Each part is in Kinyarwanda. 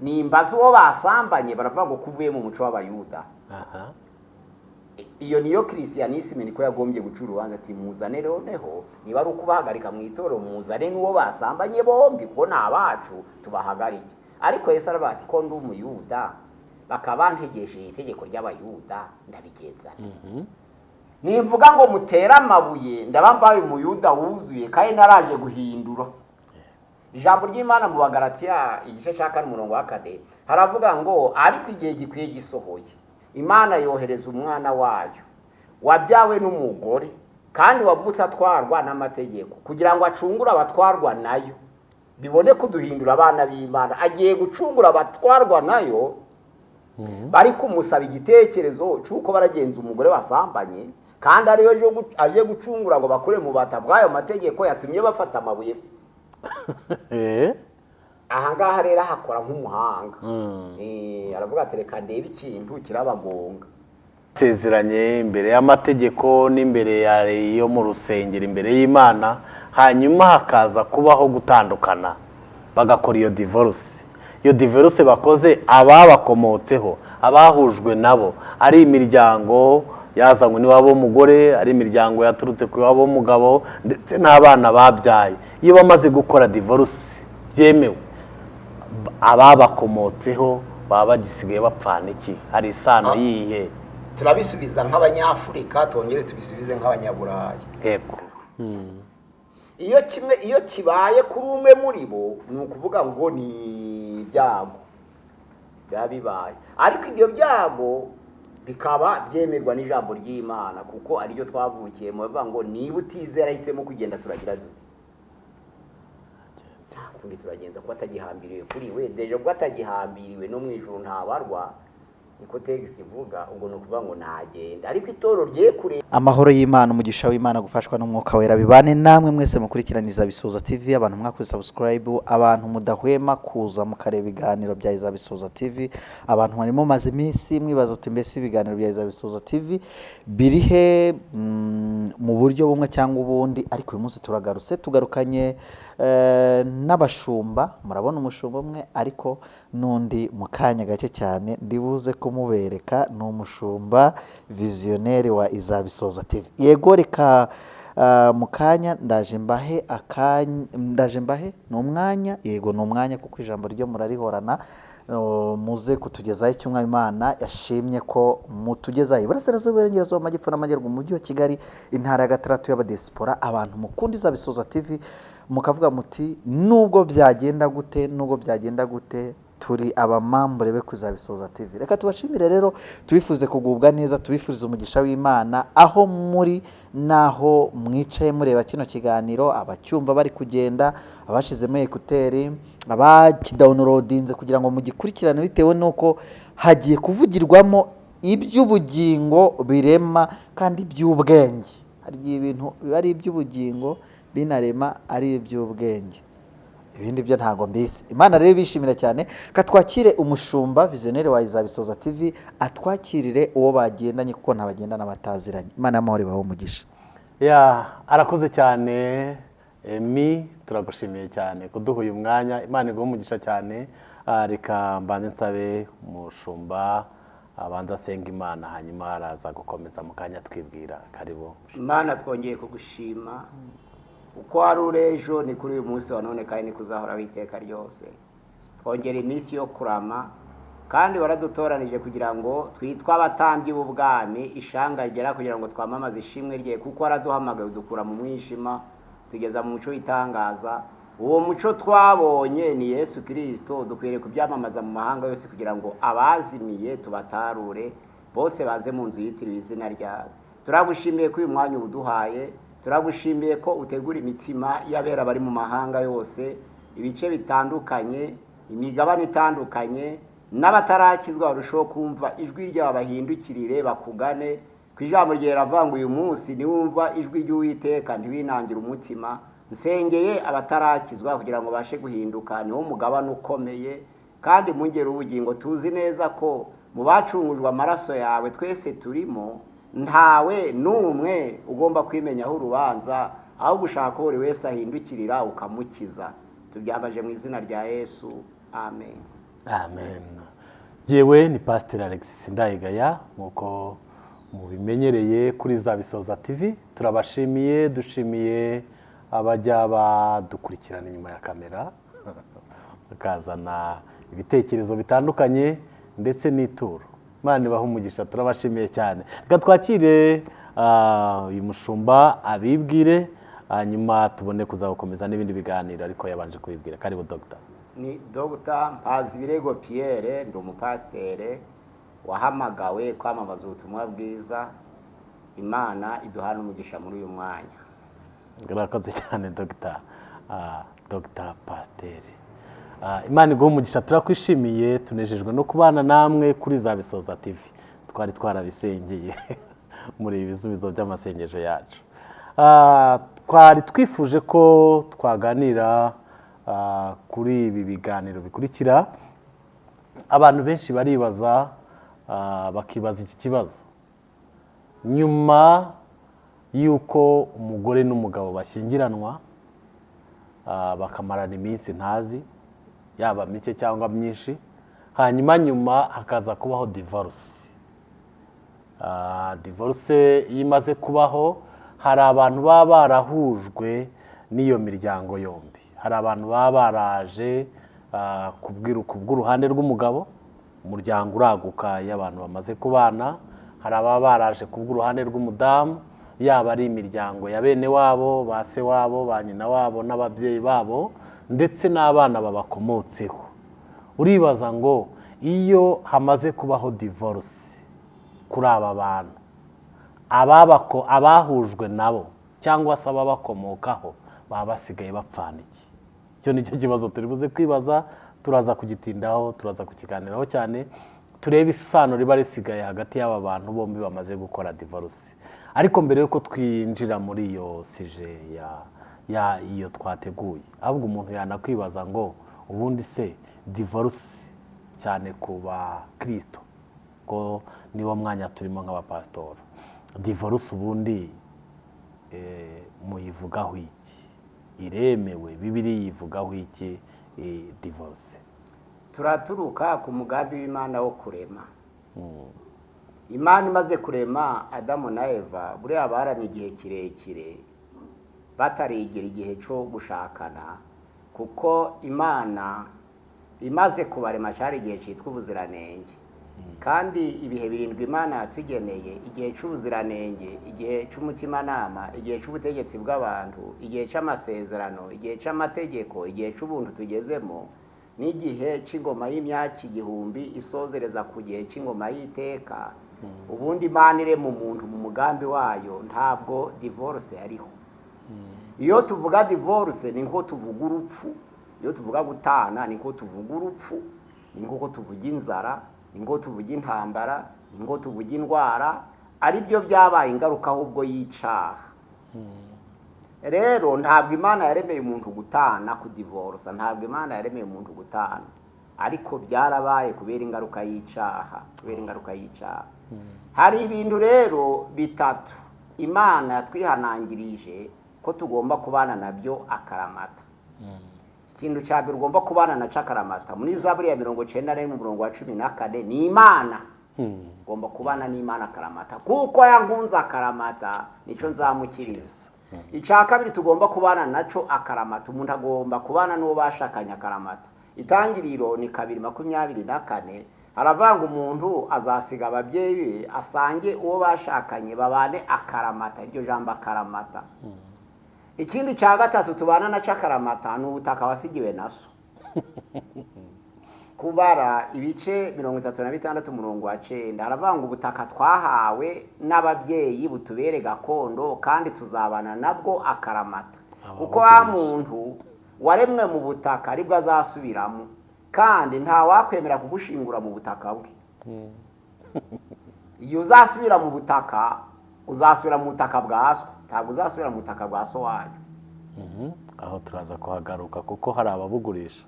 nimbaza uwo basambanye baravuga ngo kuvuye mu muco w'abayuda. Iyo niyo christianisme niko yagombye guca urubanza ati muzane noneho niba ari ukubahagarika mu itoro muzane n'uwo basambanye bombi ko nabacu tubahagarike. Ariko Yesu aravuga ati ko ndi umuyuda bakabantegesheje itegeko ry'abayuda ndabigenza. Nimvuga ngo mutera amabuye ndabambaye umuyuda wuzuye kandi naraje guhindura. Ijambo ry'Imana mu Bagalatiya igice cya 4 haravuga ngo ariko igihe gikwiye gisohoye Imana yohereza umwana wayo wabyawe n'umugore kandi wavutse atwarwa n'amategeko kugira ngo acungure abatwarwa nayo bibone kuduhindura abana b'Imana. Agiye gucungura abatwarwa nayo bari kumusaba igitekerezo cyuko baragenza umugore wasambanye kandi ariyo aje gucungura ngo bakure mu bata bw'ayo mategeko yatumye bafata amabuye. Ahangaha rero hakora nk'umuhanga. Aravuga ati reka ndebe ikintu kirabagonga. Sezeranye imbere y'amategeko n'imbere yo mu rusengero imbere y'Imana, hanyuma hakaza kubaho gutandukana bagakora iyo divorce. Iyo divorce bakoze ababakomotseho abahujwe nabo ari imiryango yazanywe n'iwabo mugore, ari imiryango yaturutse ku iwabo mugabo ndetse n'abana babyaye. Iyo bamaze gukora divorce byemewe ababakomotseho baba bagisigaye bapfana iki? Hari isano yihe? Turabisubiza nk'abanyafurika tongere tubisubize nk'abanyaburayi. Yego. Iyo kibaye kuri umwe muri bo ni ukuvuga ngo ni ibyago byabibaye, ariko ibyo byago bikaba byemerwa n'ijambo ry'Imana kuko ari ryo twavukiye mu bavuga ngo niba utizera hisemo kugenda turagira dute kundi turagenza ko atagihambiriwe kuri we deje ko atagihambiriwe no mu ijuru ntabarwa niko tegisi ivuga ubwo no kuvuga ngo nagenda. Ariko itoro rye kure amahoro y'Imana umugisha w'Imana gufashwa n'umwuka wera bibane namwe mwese mukurikiraniza Bisoza TV, abantu mwakoze subscribe, abantu mudahwema kuza mukareba ibiganiro bya Bisoza TV, abantu barimo maze iminsi mwibaza uti mbese ibiganiro bya Bisoza TV birihe mu buryo bumwe cyangwa ubundi. Ariko uyu munsi tugarukanye n'abashumba. Murabona umushumba umwe ariko nundi mukanya gake cyane ndibuze kumubereka ni umushumba visionnaire wa Bisoza TV. Yego reka mukanya ndaje mbahe n'umwanya. Yego n'umwanya kuko ijambo ryo murarihorana muze kutugezaho icyo Umwami Imana yashimye ko mutugezaho. Iburasirazuba, Iburengerazuba, Amajyepfo n'Amajyaruguru, Umujyi wa Kigali, Intara ya Gatandatu y'Abadiaspora, abantu mukunda Bisoza TV mukavuga muti nubwo byagenda gute turi abamambure be Bisoza TV. Reka tubashimire rero, tubifuze kugubwa neza, tubifuriza umugisha w'Imana aho muri naho mwicaye mureba kino kiganiro, abacyumva bari kugenda, abashizemo ekuteri, abakidownloadinze kugira ngo mugikurikirane bitewe nuko hagiye kuvugirwamo iby'ubugingo birema kandi by'ubwenge. Hari ibintu bari iby'ubugingo binarema ari iby'ubwenge, ibindi byo ntago mbise. Imana rero bishimira cyane. Katwakire umushumba visionnaire wa Bisoza TV atwakirire uwo bagendanye kuko ntabagendana bataziranye. Imana y'amahoro ibaho umugisha. Arakoze cyane turagushimiye cyane kuduha uyu mwanya. Imana ibaho umugisha cyane. Reka mbanze nsabe umushumba abanza asenga Imana hanyuma araza gukomeza mu kanya twibwira. Karibu. Imana twongeye kugushima uko ari urejo ni kuri uyu munsi wa none kandi ni kuzahora witeka ryose. Twongera iminsi yo kurama kandi waradutoranije kugira ngo twitwa abatambyi b'ubwami, ishanga rigera kugira ngo twamamaze ishimwe rye kuko waraduhamagaye udukura mu mwijima tugeza mu muco w'itangaza. Uwo muco twabonye ni Yesu Kristo, dukwiriye kubyamamaza mu mahanga yose kugira ngo abazimiye tubatarure bose baze mu nzu yitiriwe izina ryawe. Turagushimiye ko uyu mwanya uduhaye, turagushimiye ko utegura imitima y'abera bari mu mahanga yose, ibice bitandukanye, imigabane itandukanye, n'abatarakizwa barushaho kumva ijwi ryawe bahindukirire bakugane. Ku ijambo rye ravuga uyu munsi niwumva ijwi ry'Uwiteka ntibinangire umutima. Nsengeye abatarakizwa kugira ngo bashe guhinduka, niwo mugabane ukomeye kandi mungere ubugingo. Tuzi neza ko mu bacungujwe amaraso yawe twese turimo, ntawe n'umwe ugomba kwimenyaho urubanza, aho gushaka ko buri wese ahindukirira ukamukiza. Tubyambaje mu izina rya Yesu, amen. amen. Yewe ni Pastor Alexis Ndayigaya, nk'uko mubimenyereye kuri Zabisoza TV. Turabashimiye, dushimiye abajya badukurikirana inyuma ya kamera bakazana ibitekerezo bitandukanye ndetse n'ituro. Imana ibahe umugisha, turabashimiye cyane. Reka twakire uyu mushumba abibwire, hanyuma tubone kuzakomeza n'ibindi biganiro, ariko yabanje kubibwira. Karibu Dr. Ni Dr. Mpazibirego Pierre, ndi umupasiteri wahamagawe kwamamaza ubutumwa bwiza. Imana iduhana umugisha muri uyu mwanya. Murakoze cyane Dr. Pasiteri. Imana iguhe umugisha, turakwishimiye, tunejejwe no kubana namwe kuri Zabisoza TV. Twari twarabisengeye muri ibisubizo by'amasengesho yacu. Twari twifuje ko twaganira kuri ibi biganiro bikurikira. Abantu benshi baribaza, bakibaza iki kibazo: nyuma y'uko umugore n'umugabo bashyingiranwa bakamarana iminsi ntazi, yaba mike cyangwa myinshi, hanyuma nyuma hakaza kubaho divorce. Divorce iyo imaze kubaho, hari abantu baba barahujwe n'iyo miryango yombi. Hari abantu baba baraje kubw'uruhande rw'umugabo, umuryango uraguka iyo abantu bamaze kubana. Hari ababa baraje kubw'uruhande rw'umudamu, yaba ari imiryango ya bene wabo, ba se wabo, ba nyina wabo n'ababyeyi babo, ndetse n'abana babakomotseho. Uribaza ngo iyo hamaze kubaho divorce kuri aba bantu, abahujwe nabo cyangwa se ababakomokaho baba basigaye bapfana iki? Icyo nicyo kibazo turi buze kwibaza. Turaza kugitindaho, turaza kukiganiraho cyane, turebe isano riba risigaye hagati y'aba bantu bombi bamaze gukora divorce. Ariko mbere yuko twinjira muri iyo sije iyo twateguye, ahubwo umuntu yanakwibaza ngo ubundi se divorce cyane ku bakristo, ko niwo mwanya turimo nk'abapastori, divorce ubundi muyivugaho iki? Iremewe? Bibiliya yivugaho iki divorce? Turaturuka ku mugambi w'Imana wo kurema. Imana imaze kurema Adamu na Eva, buriya barana igihe kirekire batarigera igihe cyo gushakana, kuko Imana imaze kubarema cyari igihe cyitwa ubuziranenge. Kandi ibihe birindwi Imana yatugeneye: igihe cy'ubuziranenge, igihe cy'umutimanama, igihe cy'ubutegetsi bw'abantu, igihe cy'amasezerano, igihe cy'amategeko, igihe cy'ubuntu tugezemo, n'igihe cy'ingoma y'imyaka 1000 isozereza ku gihe cy'ingoma y'iteka. Ubundi Imana irema umuntu mu mugambi wayo, ntabwo divorce ariho. Iyo tuvuga divorce ni nko tuvuga urupfu. Iyo tuvuga gutana ni nko tuvuga urupfu, ni nko tuvuga inzara, ni nko tuvuga intambara, ni nko tuvuga indwara, ari byo byabaye ingaruka ahubwo y'icyaha. Rero ntabwo Imana yaremeye umuntu gutana, ku divorce ntabwo Imana yaremeye umuntu gutana, ariko byarabaye kubera ingaruka y'icyaha. Hari ibintu rero bitatu Imana yatwihanangirije ko tugomba kubana nabyo akaramata. Ikintu cya mbere ugomba kubana na cyakaramata muri Zaburi ya 91:14 ni Imana. Ugomba kubana n'Imana akaramata, kuko yankunze akaramata nicyo nzamukiriza. Icya kabiri tugomba kubana naco akaramata, umuntu agomba kubana n'uwo bashakanye akaramata. Itangiriro ni 2:24 haravanga umuntu azasiga ababyeyi be asange uwo bashakanye babane akaramata. Iryo jambo akaramata. Ikindi cya gatatu tubana na cyakaramata ni ubutaka wasigiwe naso. Kubara ibice 36:9 haravanga ubutaka twahawe n'ababyeyi butubere gakondo, kandi tuzabana nabwo akaramata. Kuko wa muntu waremwe mu butaka aribwo azasubiramo, kandi nta wakwemera kugushingura mu butaka bwe. Iyo uzasubira mu butaka, uzasubira mu butaka bwa so, ntabwo uzasubira mu butaka bwa so wanyu. Aho turaza kuhagaruka, kuko hari ababugurisha,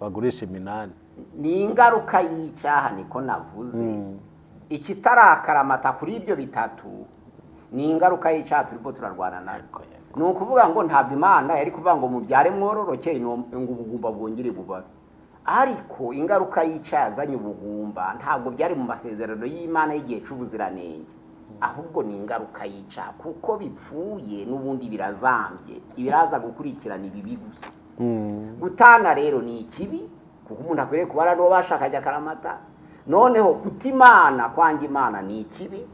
bagurisha iminani. Ni ingaruka y'icyaha niko navuze. Ikitaraakaramata kuri ibyo bitatu ni ingaruka y'icyaha turiko turarwana nayo. Ni ukuvuga ngo ntabwo Imana yari kuvuga ngo mubyare mwororoke ngo ubugumba bwongere bubabe. ariko ingaruka y'icyaha yazanye ubugumba ntabwo byari mu masezerano y'Imana y'igihe cy'ubuziranenge, ahubwo ni ingaruka y'icyaha kuko bipfuye n'ubundi birazambye, ibiraza gukurikirana ibibi gusa. Gutana rero ni ikibi kuko umuntu akwiriye kubara n'uwo bashakanye akaramata. Noneho kutimana kwanga Imana ni ikibi,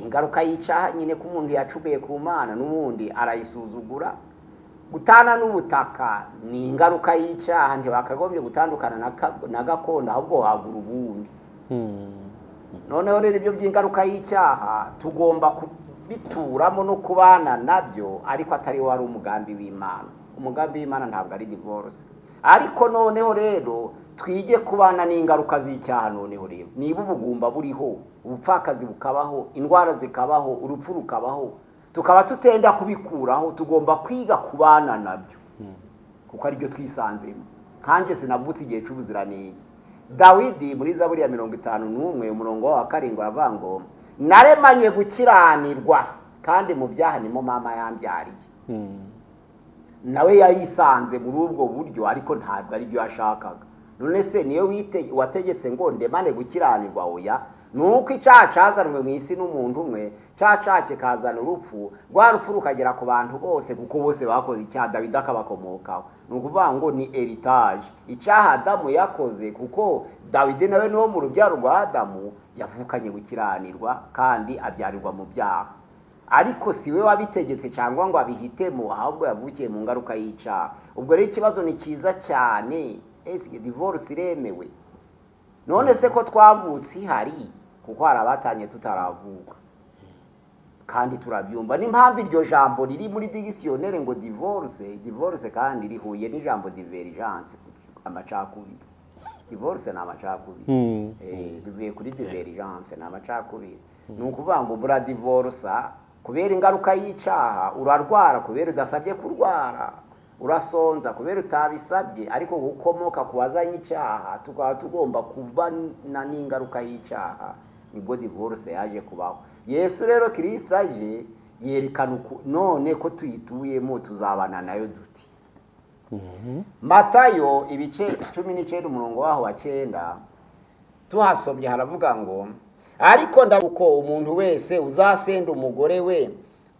ingaruka y'icyaha nyine ko umuntu yacubuye ku Mana n'ubundi arayisuzugura. Gutana n'ubutaka ni ingaruka y'icyaha, ntibakagombye gutandukana na gakondo ahubwo wagura ubundi. Noneho rero ibyo by'ingaruka y'icyaha tugomba kubituramo no kubana nabyo, ariko atari wari umugambi w'Imana. Umugambi w'Imana ntabwo ari divorce. Ariko noneho rero twige kubana n'ingaruka z'icyaha. Noneho rero niba ubugumba buriho, ubupfakazi bukabaho, indwara zikabaho, urupfu rukabaho, tukaba tutenda kubikuraho, tugomba kwiga kubana nabyo kuko ari byo twisanzemo. Kanje sinavutse igihe cy'ubuziranenge. Dawidi muri Zaburi ya 51 umurongo wa 7 aravuga ngo naremanye gukiranirwa kandi mu byaha nimo mama yambyariye. Nawe yayisanze muri ubwo buryo, ariko ntabwo ari byo yashakaga. None se niyo wategetse ngo ndemane gukiranirwa? Oya, nuko icyaha cyazanwe mu isi n'umuntu umwe, cyaha kikazana urupfu, rwa rupfu rukagera ku bantu bose kuko bose bakoze icyaha, Dawidi akabakomokaho. Ni ukuvuga ngo ni heritage. Icyaha Adamu yakoze, kuko Dawidi nawe niwo mu rubyaro rwa Adamu, yavukanye gukiranirwa kandi abyarirwa mu byaha. Ariko si we wabitegetse cyangwa ngo abihitemo, ahubwo yavukiye mu ngaruka y'icyaha. Ubwo rero ikibazo ni cyiza cyane, ese divorce iremewe? None se ko twavutse ihari, kuko hari abatanye tutaravuka kandi turabyumva. N'impamvu iryo jambo riri muri dictionnaire ngo divorce kandi rihuye n'ijambo divergence, amacakubiri. Divorce ni amacakubiri, bivuye kuri divergence, ni amacakubiri. Ni ukuvuga ngo buradivorsa kubera ingaruka y'icyaha, urarwara kubera udasabye kurwara, urasonza kubera utabisabye, ariko gukomoka ku wazanye icyaha tukaba tugomba kubana n'ingaruka y'icyaha. Nibwo divorce yaje kubaho. Yesu rero Kristo aje yerekana none ko tuyituyemo tuzabana nayo duti. Matayo ibice 19 umurongo waho wa 9 tuhasomye haravuga ngo ariko ndabuko umuntu wese uzasenda umugore we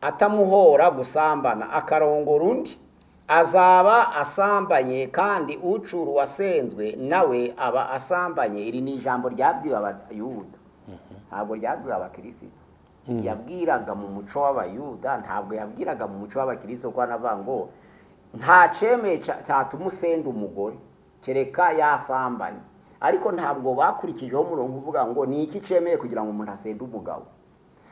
atamuhora gusambana akarongora undi, azaba asambanye, kandi ucuru wasenzwe nawe aba asambanye. Iri ni ijambo ryabwiwe abayuda, ntabwo ryabwiwe abakristo. Yabwiraga mu muco w'abayuda, ntabwo yabwiraga mu muco w'abakristo. Ko anavuga ngo nta cemeye cyatuma usenda umugore kereka yasambanye, ariko ntabwo bakurikijeho umurongo uvuga ngo ni iki cemeye kugira ngo umuntu asende umugabo.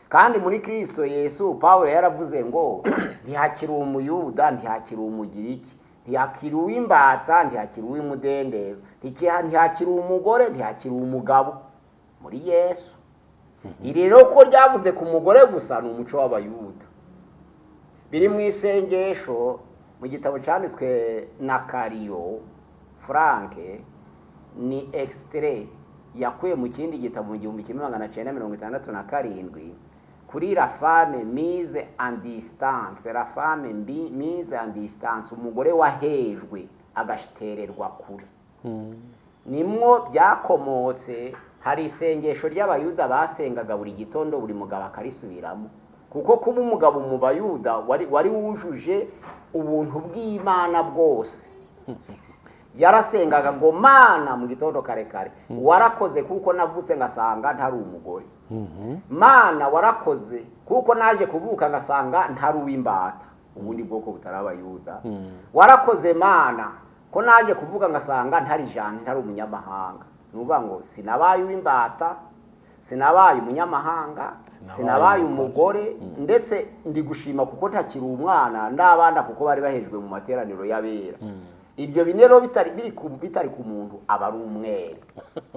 Kandi muri Kristo Yesu Paulo yaravuze ngo ntihakiri umuyuda, ntihakiri umugiriki, ntihakiri uw'imbata, ntihakiri uw'imudendezo, ntihakiri umugore, ntihakiri umugabo muri Yesu. Iri rero ko ryavuze ku mugore gusa ni umuco w'abayuda. Biri mu isengesho mu gitabo cyanditswe na Kariyo Frank, ni extrait yakuye mu kindi gitabo mu 1967 kuri la femme mise en distance, la femme mise en distance, umugore wahejwe agashitererwa kuri. Nimwo byakomotse. Hari isengesho ry'abayuda basengaga buri gitondo, buri mugabo akarisubiramo, kuko kuba umugabo mu bayuda wari wujuje ubuntu bw'Imana bwose. Yarasengaga ngo Mana mu gitondo kare kare, warakoze kuko navutse ngasanga ntari umugore. Mana warakoze kuko naje kuvuka ngasanga ntari uw'imbata, ubundi bwoko butari abayuda. Warakoze Mana ko naje kuvuga ngasanga ntari jane, ntari umunyamahanga. Nuvuga ngo sinabaye uw'imbata, sinabaye umunyamahanga, sinabaye umugore, ndetse ndi gushima kuko ntakiri umwana ndabanda kuko bari bahejwe mu materaniro y'abera. Ibyo binero bitari ku muntu aba ari umwere.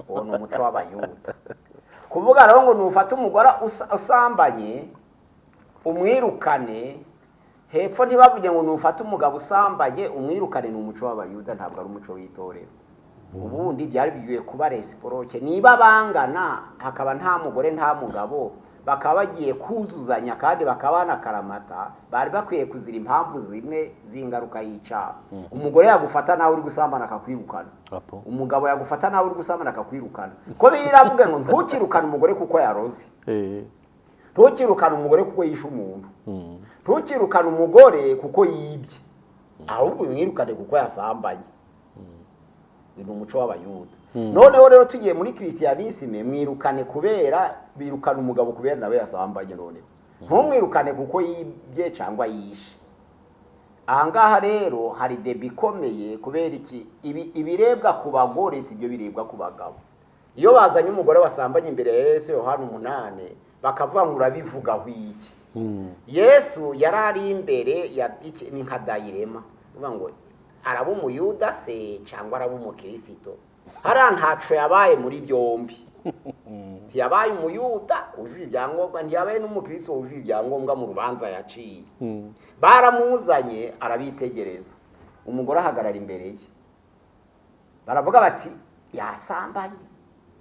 Uwo ni umuco w'abayuda. Kuvuga rero ngo nufata umugore usambanye umwirukane, hepfo ntibavuge ngo nufata umugabo usambanye umwirukane, ni umuco w'abayuda, ntabwo ari umuco w'itorero. Ubundi byari bigiye kuba reciproke. Niba bangana hakaba nta mugore nta mugabo, bakaba bagiye kuzuzanya kandi bakaba banakaramata, bari bakwiye kuzira impamvu zimwe z'ingaruka y'icyaha. Umugore yagufata nawe uri gusambana akakwirukana, umugabo yagufata nawe uri gusambana akakwirukana. Ko biravuga ngo ntukirukane umugore kuko yaroze, ntukirukane umugore kuko yishe umuntu, ntukirukane umugore kuko yibye, ahubwo mwirukane kuko yasambanye. Ni umuco w'Abayuda. Noneho rero tugiye muri christianisme, mwirukane kubera birukana umugabo kubera nawe yasambanye. Noneho ntumwirukane kuko yibye cyangwa yishe. Ahangaha rero hari debi ikomeye kubera iki, ibirebwa ku bagore si byo birebwa ku bagabo. Iyo bazanye umugore wasambanye imbere ya Yesu, Yohana 8, bakavuga ngo urabivugaho iki? Yesu yari ari imbere ni nka dayirema, uvuga ngo araba umuyuda se cyangwa araba umukristo. Hariya ntaco yabaye muri byombi. Ntiyabaye umuyuda ujuje ibyangombwa, ntiyabaye n'umukristo ujuje ibyangombwa mu rubanza yaciye. Baramuzanye arabitegereza, umugore ahagarara imbere ye, baravuga bati yasambanye.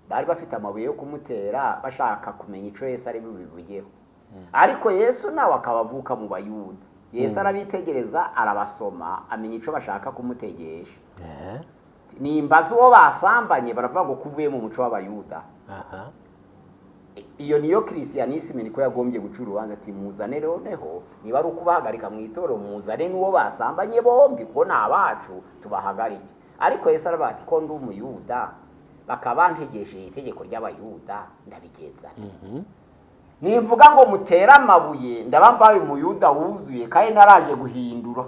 Bari bafite amabuye yo kumutera bashaka kumenya ico Yesu ari bubivugeho. Ariko Yesu nawe akabavuka mu Bayuda. Yesu arabitegereza, arabasoma, amenya ico bashaka kumutegesha. Nimbaza uwo basambanye, baravuga ngo kuvuye mu muco w'Abayuda. Iyo niyo christianisme niko yagombye gucura urubanza, ati muzane noneho niba ari ukubahagarika mu itoro, muzane n'uwo basambanye bombi kuko ni abacu tubahagarike. Ariko Yesu aravuga ati ko ndi umuyuda bakabantegesheje itegeko ry'Abayuda ndabigenza. Nimvuga ngo mutera amabuye ndabambaye umuyuda wuzuye kandi naraje guhindura.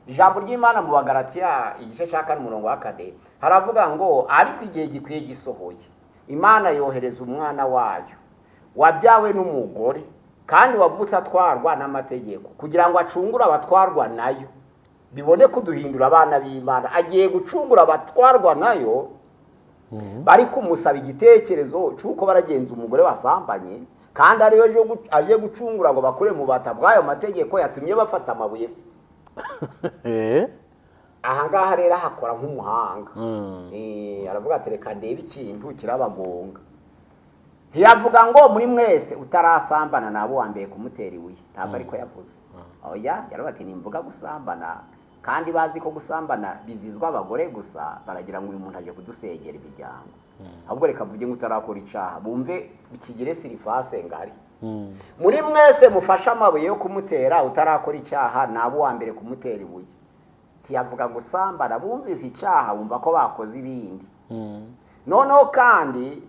Ijambo ry'Imana mu Bagalatiya igice cya 4:4 haravuga ngo ariko igihe gikwiye gisohoye, Imana yohereza umwana wayo wabyawe n'umugore kandi wavutse atwarwa n'amategeko, kugira ngo acungure abatwarwa nayo, bibone kuduhindura abana b'Imana. Agiye gucungura abatwarwa nayo, bari kumusaba igitekerezo cy'uko baragenza umugore wasambanye, kandi ari we aje gucungura ngo bakure mu bata bw'ayo mategeko yatumye bafata amabuye. Ahangaha rero hakora nk'umuhanga. Aravuga ati reka ndebe ikintu kirabagonga. Ntiyavuga ngo muri mwese utarasambana nabo wambeye kumutera ibuye, ntabwo ariko yavuze. Oya, yaravuga ati nimvuga gusambana kandi bazi ko gusambana bizizwa abagore gusa, baragira ngo uyu muntu aje kudusegera imiryango. Ahubwo reka mvuge ngo utarakora icaha, bumve bikigire sirifase ngari. Muri mwese mufasha amabuye yo kumutera utarakora icyaha, nabo wambere kumutera ibuye. Ntiyavuga gusambana, bumvise icyaha bumva ko bakoze ibindi. Noneho kandi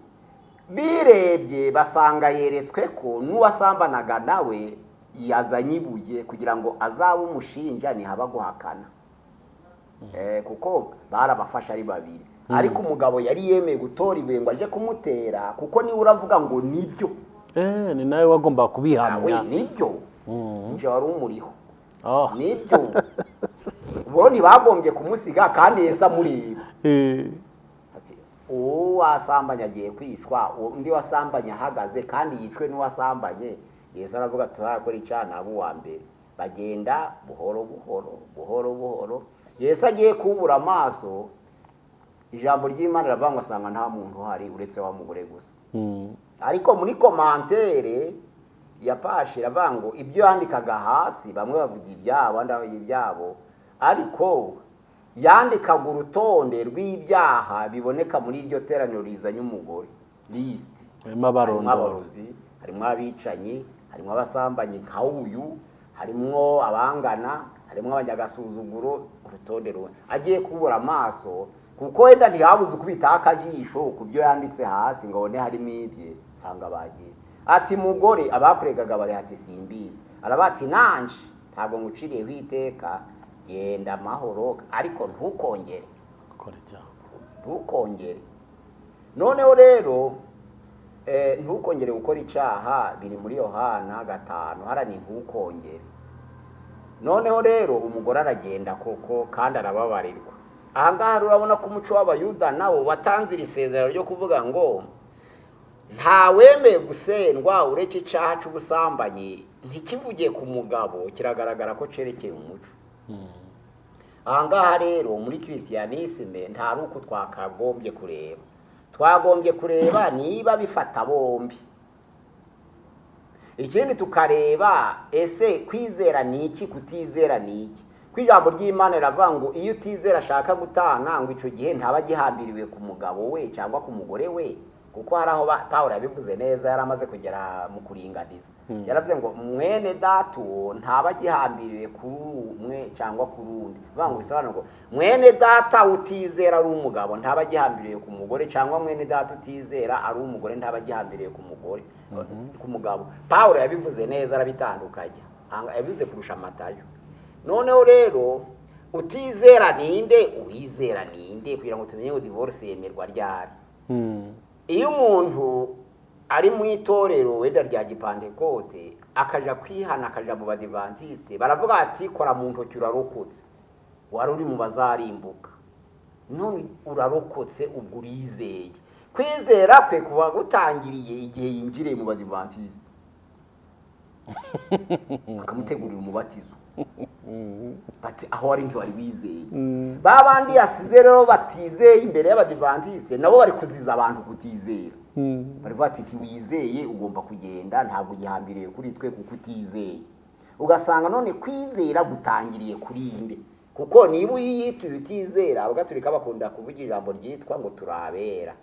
birebye basanga yeretswe ko n'uwasambanaga nawe yazanye ibuye kugira ngo azabe umushinja ntihaba guhakana. Kuko barabafasha ari babiri. Ariko umugabo yari yemeye gutora ibuye ngo aje kumutera, kuko niwe uravuga ngo nibyo. Ni nawe wagomba kubihamya. Nibyo. Nje wari umuriho. Nibyo. Ubwo ntibagombye kumusiga kandi Yesu amureba. Uwo wasambanye agiye kwicwa, undi wasambanye ahagaze kandi yicwe n'uwasambanye. Yesu aravuga turakora icyaha nabo wa mbere. Bagenda buhoro buhoro. Yesu agiye kubura amaso, ijambo ry'Imana riravuga ngo asanga nta muntu uhari uretse wa mugore gusa. Ariko muri komantere ya Pashe iravuga ngo ibyo yandikaga hasi bamwe bavuga ibyabo abandi bavuga ibyabo, ariko yandikaga urutonde rw'ibyaha biboneka muri iryo teraniro rizanye umugore, list. Harimo abarozi, harimo abicanyi, harimo abasambanyi nka uyu, harimo abangana, harimo abanyagasuzuguro, urutonde rumwe. Agiye kubura amaso kuko wenda ntihabuze kubita akajisho kubyo yanditse hasi ngo one harimo ibye, sanga bagiye. Ati mugore abakuregaga bari hati simbizi. Arabati nanje ntabwo nguciriyeho iteka, genda amahoro ariko ntukongere. Ntukongere. Noneho rero ntukongere gukora icyaha, biri muri Yohana 5 harani ntukongere. Noneho rero umugore aragenda koko kandi arababarirwa. Ahangaha urabona ko umuco w'Abayuda nawo watanze isezerano ryo kuvuga ngo nta wemeye gusendwa ureke icyaha cy'ubusambanyi ntikivugiye ku mugabo, kiragaragara ko cerekeye umuco. Ahangaha rero muri christianisme nta ruko twakagombye kureba. Twagombye kureba niba bifata bombi. ikindi tukareba ese kwizera ni iki kutizera ni iki. Ku ijambo ry'Imana riravuga ngo iyo utizera ashaka gutana ngo icyo gihe ntaba agihambiriwe ku mugabo we cyangwa ku mugore we, kuko hari aho Pawulo yabivuze neza, yari amaze kugera mu kuringaniza. Yaravuze ngo mwene data uwo ntaba agihambiriwe kuri umwe cyangwa kuri undi. Bivuga ngo bisobanura ngo mwene data utizera ari umugabo ntaba agihambiriwe ku mugore, cyangwa mwene data utizera ari umugore ntaba agihambiriwe ku mugore ku mugabo. Pawulo yabivuze neza, arabitandukanya, yabivuze kurusha Matayo. Noneho rero utizera ninde, uwizera ninde, kugira ngo tumenye ngo divorce yemerwa ryari. Iyo umuntu ari mu itorero wenda rya Gipantekote akaja kwihana akaja mu Badivantiste, baravuga ati kora mu ntoki urarokotse, wari uri mu bazarimbuka, none urarokotse ubwo urizeye. Kwizera kwe kuba gutangiriye igihe yinjiriye mu Badivantiste bakamutegurira umubatizo. Bati aho wari ntiwari wizeye. Babandi yasize rero batizeye imbere y'Abadivantiste, nabo bari kuziza abantu kutizera. Bari bati wizeye ugomba kugenda, ntabwo gihambiriye kuri twe kuko utizeye. Ugasanga none kwizera gutangiriye kuri inde, kuko niba uyituye utizera, abagatulika bakunda kuvuga ijambo ryitwa ngo turabera.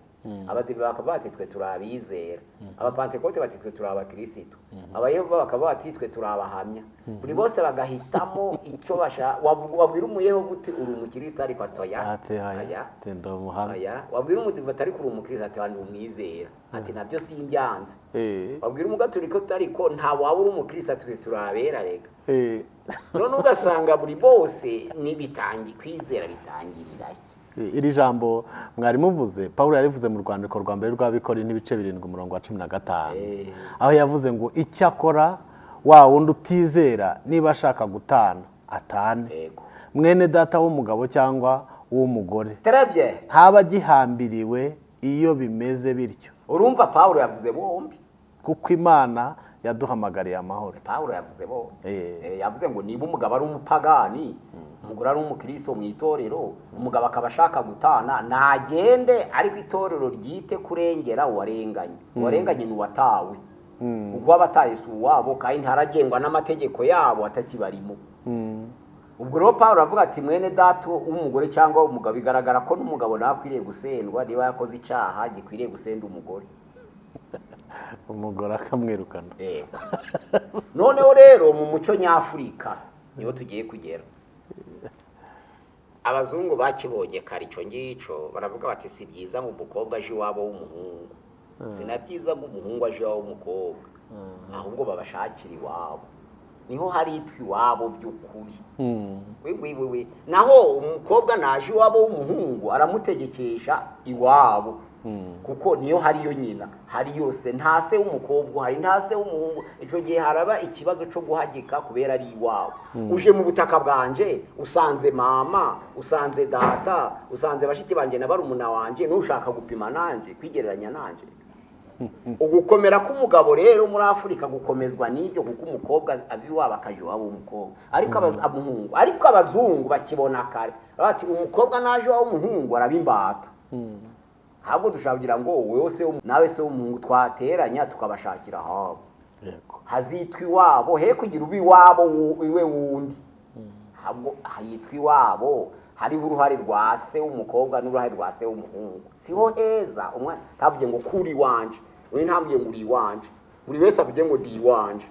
Abadive bakavuga bati twe turabizera, abapantekote bati twe turabakristo, abayehova bakavuga bati twe turabahamya. Buri bose bagahitamo icyo basha. Wabwira umuyehova uti uri umukristo ariko atoya aya tendo muhamya, wabwira umudive atari kuri umukristo ati wandi umwizera ati nabyo simbyanze. Wabwira umugatulika ariko nta waba uri umukristo ati twe turabera rega. None ugasanga buri bose nibitangi kwizera bitangirira. Iri jambo mwari muvuze Pawulo yarivuze mu rwandiko rwa mbere rw'Abikori n'ibice 7 umurongo wa 15, aho yavuze ngo icyakora wa wundi utizera niba ashaka gutana atane, mwene data w'umugabo cyangwa w'umugore ntaba agihambiriwe iyo bimeze bityo. Urumva Pawulo yavuze bombi, kuko Imana yaduhamagariye amahoro. Pawulo yavuze bombi. Yavuze ngo niba umugabo ari umupagani, umugore ari umukristo mu itorero, umugabo akaba ashaka gutana, nagende ariko itorero ryite kurengera uwarenganye. Uwarenganye ni uwatawe, ubwo abataye si uwabo kandi ntaragengwa n'amategeko yabo atakibarimo. Ubwo rero Pawulo avuga ati mwene data w'umugore cyangwa umugabo, bigaragara ko n'umugabo nakwiriye gusendwa niba yakoze icyaha gikwiriye gusenda umugore. Umugore akamwirukana. Noneho rero mu muco nyafurika niho tugiye kugera. Abazungu bakibonye kare icyo ngicyo, baravuga bati si byiza ngo umukobwa aje iwabo w'umuhungu, sinabyiza ngo umuhungu aje iwabo w'umukobwa, ahubwo babashakira iwabo, niho hari itwa iwabo by'ukuri. Naho umukobwa naje iwabo w'umuhungu aramutegekesha iwabo, kuko niyo hariyo nyina, hari yose, nta se w'umukobwa hari, nta se w'umuhungu. Icyo gihe haraba ikibazo cyo guhagika kubera ari iwabo. Uje mu butaka bwanje usanze mama, usanze data, usanze bashiki banje na barumuna wanje, nushaka gupima nanje kwigereranya nanje. Ugukomera k'umugabo rero muri Afurika gukomezwa n'ibyo, kuko umukobwa avi iwabo akaje iwabo w'umukobwa, ariko abazungu bakibona kare bati umukobwa naje iwabo w'umuhungu arabimbata. Ntabwo dushaka kugira ngo wowe se nawe se w'umuhungu twateranya tukabashakira habo, hazitwa iwabo, he kugira ubi iwabo iwe wundi. Ntabwo hayitwa iwabo, hariho uruhare rwa se w'umukobwa n'uruhare rwa se w'umuhungu. Siho heza umwana ntavuge ngo kuri wanje, undi ntavuge ngo uri wanje, buri wese avuge ngo ndi wanje.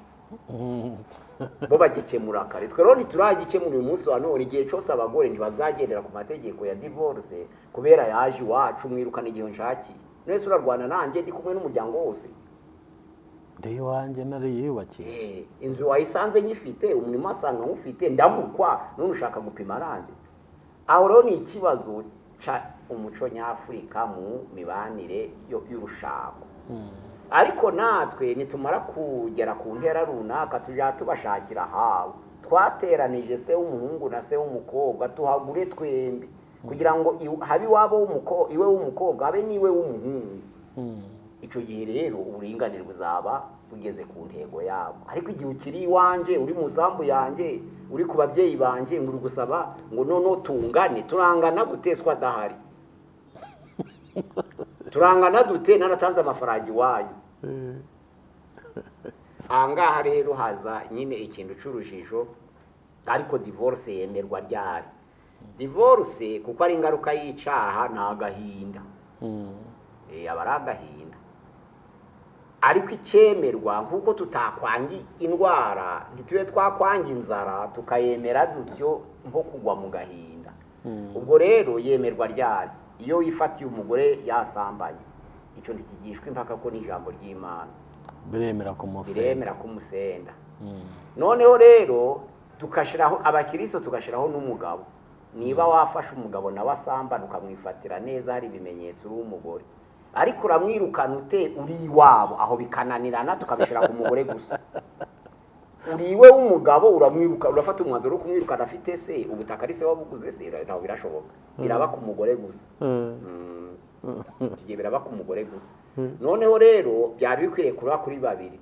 Bo bagikemura kare, twe rero ntituragikemura uyu munsi wa none. Igihe cyose abagore ntibazagendera ku mategeko ya divorce kubera yaje iwacu mwirukana igihe nshakiye. Nese urarwana nanjye ndi kumwe n'umuryango wose, ndi wanjye nariyubakiye. Inzu wayisanze nyifite, umurimo asanga ngufite, ndagukwa none ushaka gupima nanjye. Aho rero ni ikibazo ca umuco nyafurika mu mibanire y'urushako. Ariko natwe nitumara kugera ku ntera runaka tujya tubashakira habo, twateranije se w'umuhungu na se w'umukobwa tuhagure twembi, kugira ngo habe iwabo iwe w'umukobwa habe niwe w'umuhungu. Icyo gihe rero uburinganire buzaba bugeze ku ntego yabo. Ariko igihe ukiri iwanje, uri mu sambu yanjye, uri ku babyeyi banje, nguri gusaba ngo none tungane, turangana guteswa adahari. Turangana dute naratanze amafaranga iwanyu. ahangaha rero haza nyine ikintu c'urujijo, ariko divorce yemerwa ryari? Divorce kuko ari ingaruka y'icaha ni agahinda, aba ari agahinda. Ariko icyemerwa nk'uko tutakwanga indwara, ntitube twakwanga inzara tukayemera dutyo nko kugwa mu gahinda. Ubwo rero yemerwa ryari? Iyo wifatiye umugore yasambanye, icyo ntikigishwa impaka ko n'ijambo ry'Imana biremera kumusenda. Noneho rero tukashiraho abakristo, tugashiraho n'umugabo. Niba wafashe umugabo nawe asambana ukamwifatira neza, hari ibimenyetso uri umugore, ariko uramwirukana ute uri iwabo, aho bikananirana tukabishira ku mugore gusa. Uriwe w'umugabo uramwiruka, urafata umwanzuro wo kumwirukana afite se, ubutaka ari se wabuguze se, ntaho birashoboka. Biraba ku mugore gusa. Tugiye biraba ku mugore gusa. Noneho rero byari bikwiriye kuba kuri babiri.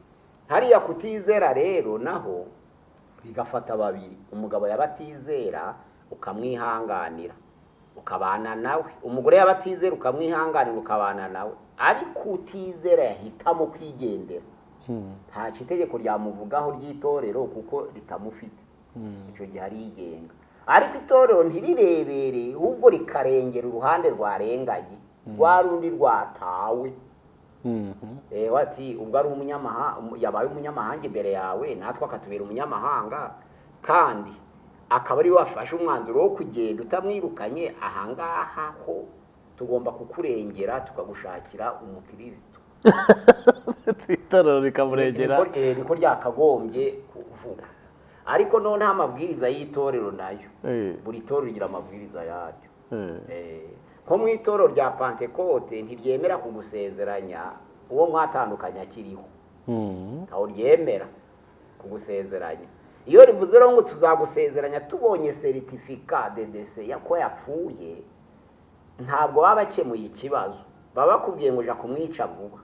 Hariya kutizera rero naho bigafata babiri. Umugabo yabatizera ukamwihanganira ukabana nawe, umugore yabatizera ukamwihanganira ukabana nawe, ariko utizera yahitamo kwigendera. Nta itegeko ryamuvugaho ry'itorero kuko ritamufite, icyo gihe arigenga. Ariko itorero ntirirebere, ahubwo rikarengera uruhande rwarenganye, rwa rundi rwatawe. Wati ubwo ari umunyamahanga, yabaye umunyamahanga imbere yawe, natwe akatubera umunyamahanga, kandi akaba ari wafashe umwanzuro wo kugenda utamwirukanye, ahangaha ho tugomba kukurengera tukagushakira umukristo. Itorero rikamurengera, niko ryakagombye kuvuga. Ariko none amabwiriza y'itorero nayo, buri torero rigira amabwiriza yaryo. Nko mu itorero rya Pentecote ntiryemera kugusezeranya uwo mwatandukanye akiriho, aho ryemera kugusezeranya. Iyo rivuze rero ngo tuzagusezeranya tubonye certificat de décès yako yapfuye, ntabwo baba bakemuye ikibazo, baba bakubwiye ngo uja kumwica vuba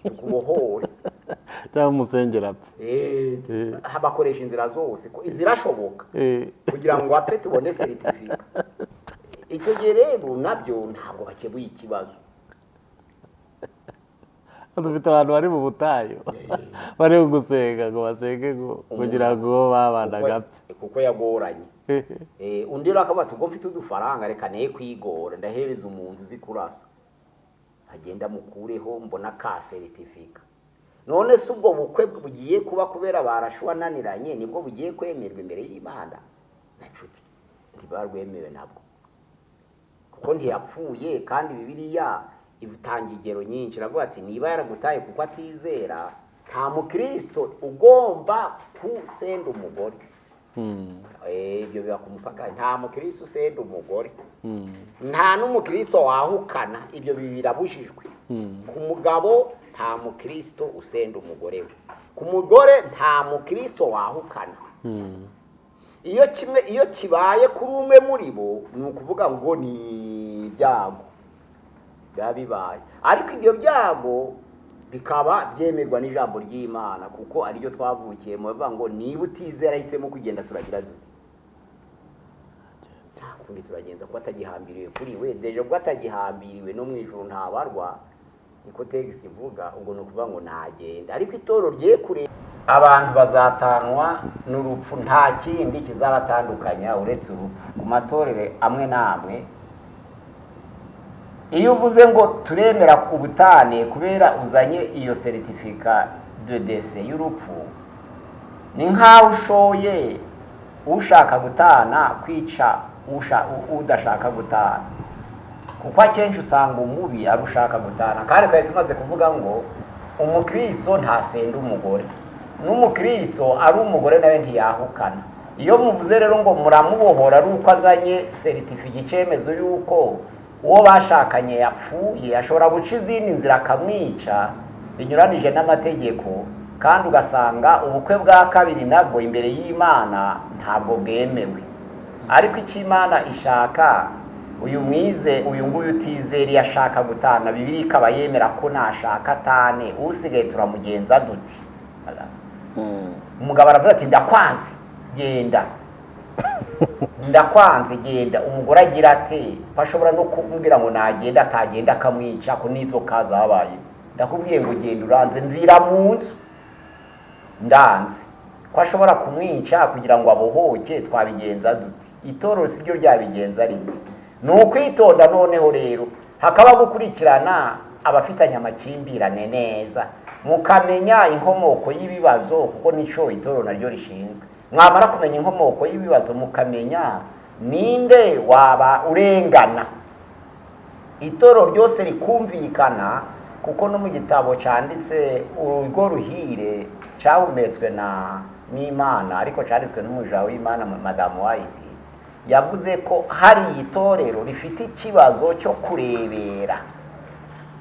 ukubohore cyangwa umusengera. Bakoresha inzira zose zirashoboka kugira ngo apfe tubone certificat. Icyo gihe rero nabyo ntabwo bakemuye ikibazo. Dufite abantu bari mu butayu bari gusenga ngo basenge kugira ngo babanaga kuko yagoranye. Undi rero akavuga ati ubwo mfite udufaranga reka naye kwigora, ndahereza umuntu uzi kurasa, agenda mukureho mbona ka certificat. None se ubwo bukwe bugiye kuba kubera barashwananiranye nibwo bugiye kwemerwa imbere y'Imana? Nacuti ntibarwemewe nabwo, kuko ntiyapfuye. Kandi Bibiliya ibutanga ingero nyinshi, iravuga ati niba yaragutaye kuko atizera, nta mukristo ugomba kusenda umugore. Ibyo biba ku mupaka, nta mukristo usenda umugore, nta n'umukristo wahukana, ibyo birabujijwe. Ku mugabo nta mukristo usenda umugore we, ku mugore nta mukristo wahukana. Iyo kibaye kuri umwe muri bo ni ukuvuga ngo ni ibyago bibaye, ariko ibyo byago bikaba byemerwa n'ijambo ry'Imana kuko ariryo twavukiye mu bavuga ngo niba utizera hisemo kugenda turagira dute? Nta kundi turagenza ko atagihambiriwe kuri we, deje ko atagihambiriwe no mu ijuru ntabarwa, niko tegisi ivuga. Ubwo ni ukuvuga ngo ntagenda. Ariko itorero rye kure abantu bazatanwa n'urupfu, nta kindi kizabatandukanya uretse urupfu. Ku matorero amwe n'amwe iyo uvuze ngo turemera ubutane kubera uzanye iyo certificat de décès y'urupfu, ni nkaho ushoye ushaka gutana kwica udashaka gutana, kuko akenshi usanga umubi arushaka gutana. Kandi twari tumaze kuvuga ngo umukristo ntasenda umugore, n'umukristo ari umugore nawe ntiyahukana. Iyo muvuze rero ngo muramubohora ari uko azanye certificat icyemezo y'uko uwo bashakanye yapfuye, ashobora guca izindi nzira akamwica binyuranije n'amategeko, kandi ugasanga ubukwe bwa kabiri nabwo imbere y'Imana ntabwo bwemewe. Ariko icyo Imana ishaka, uyu nguyu utizera iyo ashaka gutana, Bibiliya ikaba yemera ko nashaka atane, usigaye turamugenza duti? Umugabo aravuga ati ndakwanze genda, ndakwanze genda. Umugore agira ati bashobora no kumubwira ngo nagenda, atagenda akamwica ko nizo kaza habaye. Ndakubwiye ngo genda uranze, mvira mu nzu. ndanze ko ashobora kumwica kugira ngo abohoke, twabigenza duti? Itorero si ryo ryabigenza riti. Ni ukwitonda noneho rero hakaba gukurikirana abafitanye amakimbirane neza, mukamenya inkomoko y'ibibazo, kuko nico itorero naryo rishinzwe. Mwamara kumenya inkomoko y'ibibazo, mukamenya ninde waba urengana, itorero ryose rikumvikana. Kuko no mu gitabo cyanditse urugo ruhire cyahumetswe n'Imana, ariko cyanditswe n'umuja w'Imana Madame White, yavuze ko hari itorero rifite ikibazo cyo kurebera,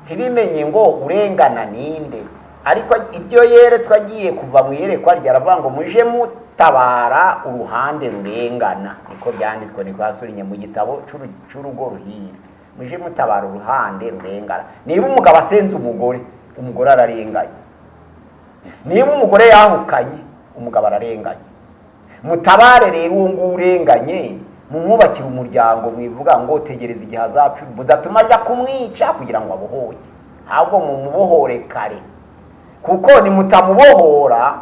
ntibimenye ngo urengana ninde. Ariko ibyo yeretswe agiye kuva mu yerekwa ryaravuga ngo muje mutabara uruhande rurengana, niko byanditswe, niko hasurinye mu gitabo cy'urugo ruhire, muje mutabara uruhande rurengana. Niba umugabo asenze umugore, umugore ararenganye. Niba umugore yahukanye, umugabo ararenganye. Mutabare rero uwo nguwo urenganye, mumwubakire umuryango, mwivuga ngo tegereza igihe azapfa, budatuma ajya kumwica kugira ngo abohoke, ahubwo mumubohore kare. Kuko nimutamubohora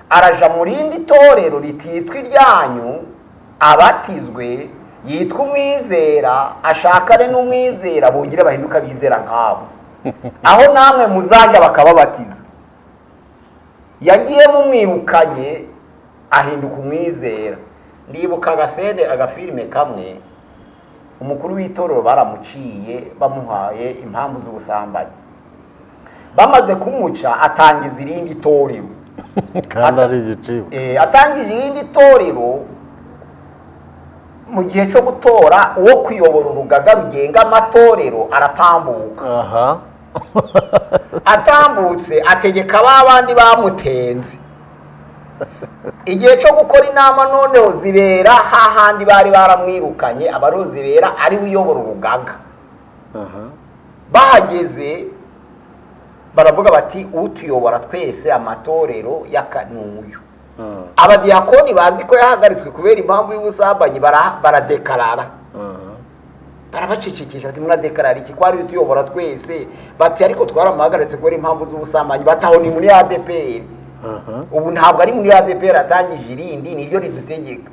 araja mu rindi torero rititwa iryanyu, abatizwe, yitwa umwizera, ashakane n'umwizera, bongere bahinduka bizera nkabo, aho namwe muzajya bakababatiza. Yagiye mumwirukanye ahinduka umwizera. Ndibuka agafilime kamwe, umukuru w'itorero baramuciye bamuhaye impamvu z'ubusambanyi, bamaze kumuca atangiza irindi torero kandi ari igiciro. Atangije irindi torero mu gihe cyo gutora uwo kuyobora urugaga rugenga amatorero, aratambuka. Atambutse ategeka babandi bamutenze. Igihe cyo gukora inama noneho zibera hahandi bari baramwirukanye, abaro zibera ari uyobora urugaga. Bahageze baravuga bati utuyobora twese amatorero y'akanuyu. Abadiyakoni bazi ko yahagaritswe kubera impamvu y'ubusambanyi, baradekarara. Barabacicikisha bati muradekarara iki, ko ari utuyobora twese? Bati ariko twaramuhagaritse kubera impamvu z'ubusambanyi. Bataho ni muri ADPR. Ubu ntabwo ari muri ADPR, atangije irindi, niryo ridutegeka.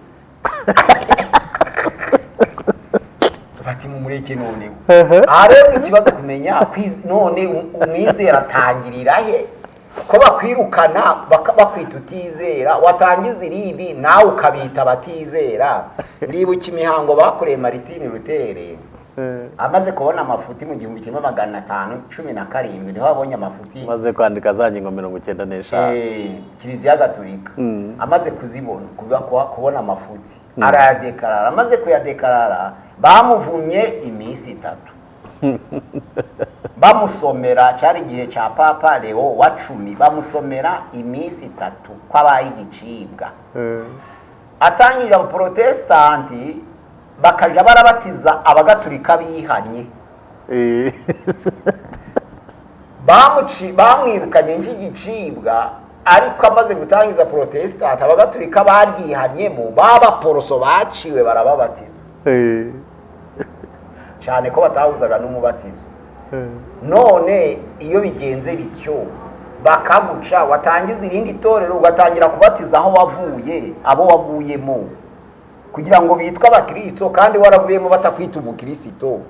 Bati mumureke noneho. Aha rero ikibazo kumenya none umwizera atangirira he? Ko bakwirukana bakwita utizera, watangiza irindi nawe ukabita batizera. Ndibuka imihango bakoreye Martin Luther, amaze kubona amafuti mu 1517 niho abonye amafuti, maze kwandika za ngingo 95 Kiliziya Gatolika. Amaze kuzibona kubona amafuti, arayadekarara. Amaze kuyadekarara bamuvumye iminsi 3. Bamusomera, cyari igihe cya Papa Leo wa 10, bamusomera iminsi 3 kwabaye igicibwa. Atangije abaprotestanti bakaja barabatiza abagatulika bihanye. Bamwirukanye nk'igicibwa, ariko amaze gutangiza protestant abagatulika baryihanyemo, b'abaporoso baciwe barababatiza. Cyane ko batahuzaga n'umubatizo. None iyo bigenze bityo bakaguca, watangiza irindi torero ugatangira kubatiza aho wavuye, abo wavuyemo, kugira ngo bitwa abakristo kandi waravuyemo batakwita umukristo.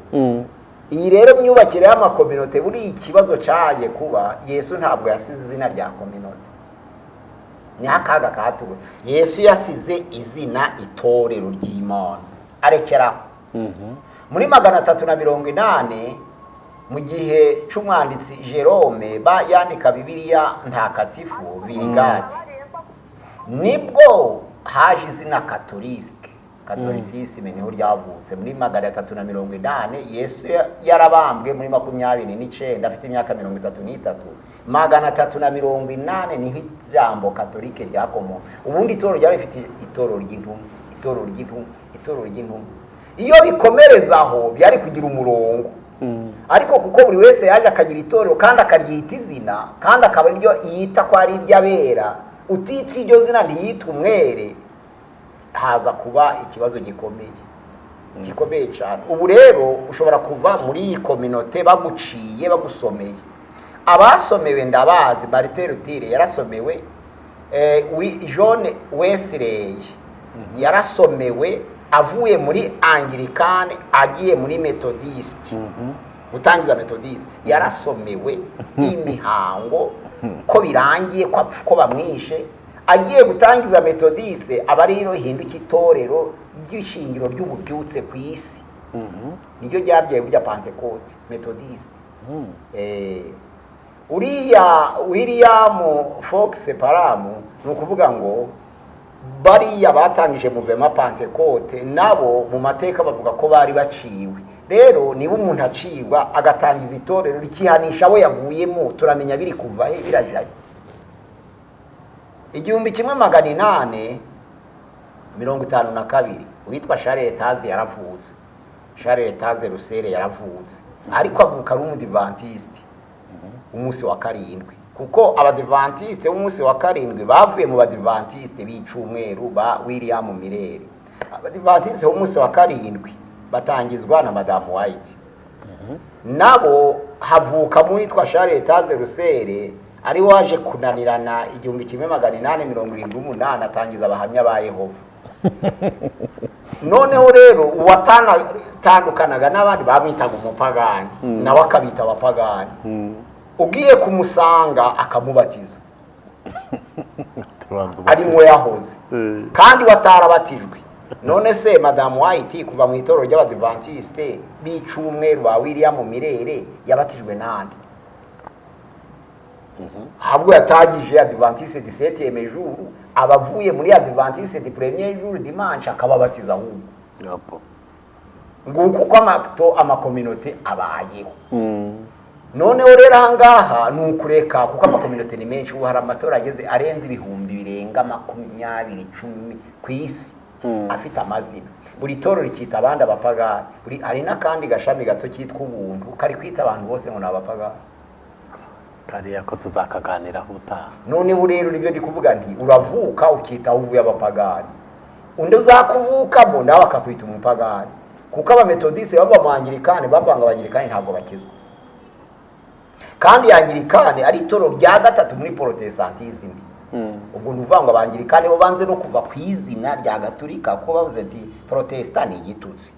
Iyi rero myubakire y'amakominote, buri ikibazo cyaje kuba, Yesu ntabwo yasize izina rya kominote. Ni akaga katuwe. Yesu yasize izina itorero ry'Imana, arekeraho. Muri 380 mu gihe cy'umwanditsi Jerome yandika Bibiliya ntagatifu Virigati, nibwo haje izina Catholicisme niho ryavutse. Muri 380 Yesu yarabambwe muri 29 afite imyaka 33. 380 niho ijambo Katolike ryakomo. Ubundi itorero ryari rifite itorero ry'intumwa. Iyo bikomerezaho byari kugira umurongo. Ariko kuko buri wese yaje akagira itorero kandi akaryita izina, kandi akaba iryo yita ko ari iry'abera, utitwa iryo zina ntiyitwa umwere, haza kuba ikibazo gikomeye cyane. Ubu rero ushobora kuva muri iyi kominote baguciye, bagusomeye. Abasomewe ndabazi, Martin Luther yarasomewe, John Wesley yarasomewe avuye muri Anglikane agiye muri Methodist, gutangiza Methodist, yarasomewe imihango ko birangiye ko bamwishe, agiye gutangiza Methodist aba rero hinduka itorero ry'ishingiro ry'ububyutse ku isi. Niryo ryabyaye burya Pentecote, Methodist. Uriya William Fox Parham ni ukuvuga ngo bariya batangije movement Pentecote nabo mu mateka bavuga ko bari baciwe. Rero niba umuntu acibwa agatangiza itorero rikihanisha abo yavuyemo, turamenya biri kuva he birajirayo. 1852 uwitwa Charles Taze yaravutse. Charles Taze Russell yaravutse, ariko avuka ari umudivantiste umunsi wa karindwi, kuko abadivantiste b'umunsi wa karindwi bavuye mu badivantiste b'icumweru ba William Miller. Abadivantiste b'umunsi wa karindwi batangizwa na Madame White. Nabo havuka mu witwa Charles Taze Russell ari waje kunanirana 1878 atangiza abahamya ba Yehova. Noneho rero uwatandukanaga n'abandi bamwitaga umupagani, nawe akabita abapagani. Ugiye kumusanga akamubatiza arimo yahoze kandi watarabatijwe. None se Madame White kuva mu itorero ry'abadventiste b'icumweru ba William Miller yabatijwe nande? Habwo yatagije Adventiste 17e jour, abavuye muri Adventiste du premier jour dimanche akababatiza ahubwo. Nguko ko amakominote abayeho. Noneho rero ahangaha ni ukureka, kuko amakominote ni menshi, ubu hari amatora ageze arenze 20,000 ku isi afite amazina. Buri toro rikita abandi abapagani, buri hari n'akandi gashami gato kitwa ubuntu kari kwita abantu bose ngo nabapagani. kariya ko tuzakaganiraho utaha. Noneho rero nibyo ndi kuvuga nti uravuka ukita uvuye abapagani, undi uzakuvukamo nawe akakwita umupagani, kuko abametodiste baba mu Anglikane bavanga Abanglikane ntabwo bakizwa. Kandi Anglikane ari itoro rya gatatu muri Protestantism. Ubwo nuvanga Abanglikane bo banze no kuva ku izina rya Gatolika, ko bavuze ati Protestant ni igitutsi,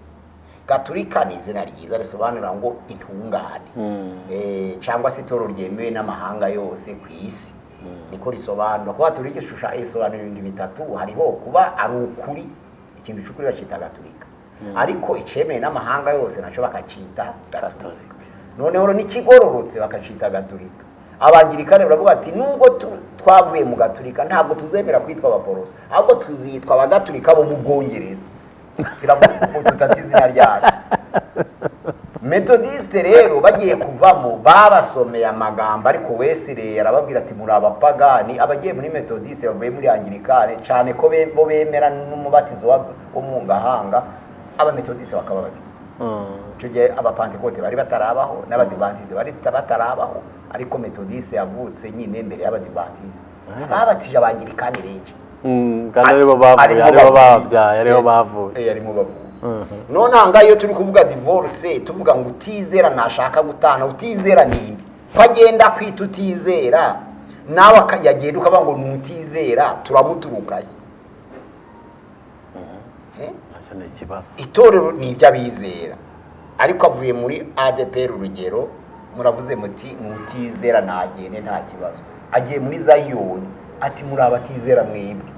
Gatolika ni izina ryiza risobanura ngo intungane. Cyangwa se itoro ryemewe n'amahanga yose ku isi. Niko risobanura ko Gatolika isobanura ibintu bitatu, hariho kuba ari ukuri, ikintu cy'ukuri bacita Gatolika, ariko icemeye n'amahanga yose naco bakacita Gatolika. Noneho n'ikigororotse bakacita Gatolika. Abanglikane baravuga ati nubwo twavuye mu Gatolika ntabwo tuzemera kwitwa abaporoso, ahubwo tuzitwa abagatolika bo mu Bwongereza. Kiravuga tutatize izina ryayo. Methodiste rero bagiye kuvamo babasomeye amagambo, ariko Wesley yarababwira ati muri abapagani. Abagiye muri Methodiste bavuye muri Anglikane cyane ko bo bemera n'umubatizo wo mu gahanga, aba Methodiste bakababatiza. Cyo abapantekote bari batarabaho n'abadivantiste bari batarabaho, ariko Methodiste yavutse nyine mbere y'abadivantiste. Babatije Abanglikane benshi. Kandi aribo bavuye, aribo babyaye, aribo bavuye. Arimo bavuye. None anga iyo turi kuvuga divorce tuvuga ngo utizera ntashaka gutana, utizera ninde? Kwagenda kwita utizera nawe akayagenda ukavuga ngo nutizera turamuturukaye. Ni ikibazo. Itorero ni iby'abizera, ariko avuye muri ADPR urugero muravuze muti nutizera nagende nta kibazo. Agiye muri Zion ati muri abatizera mwebwe,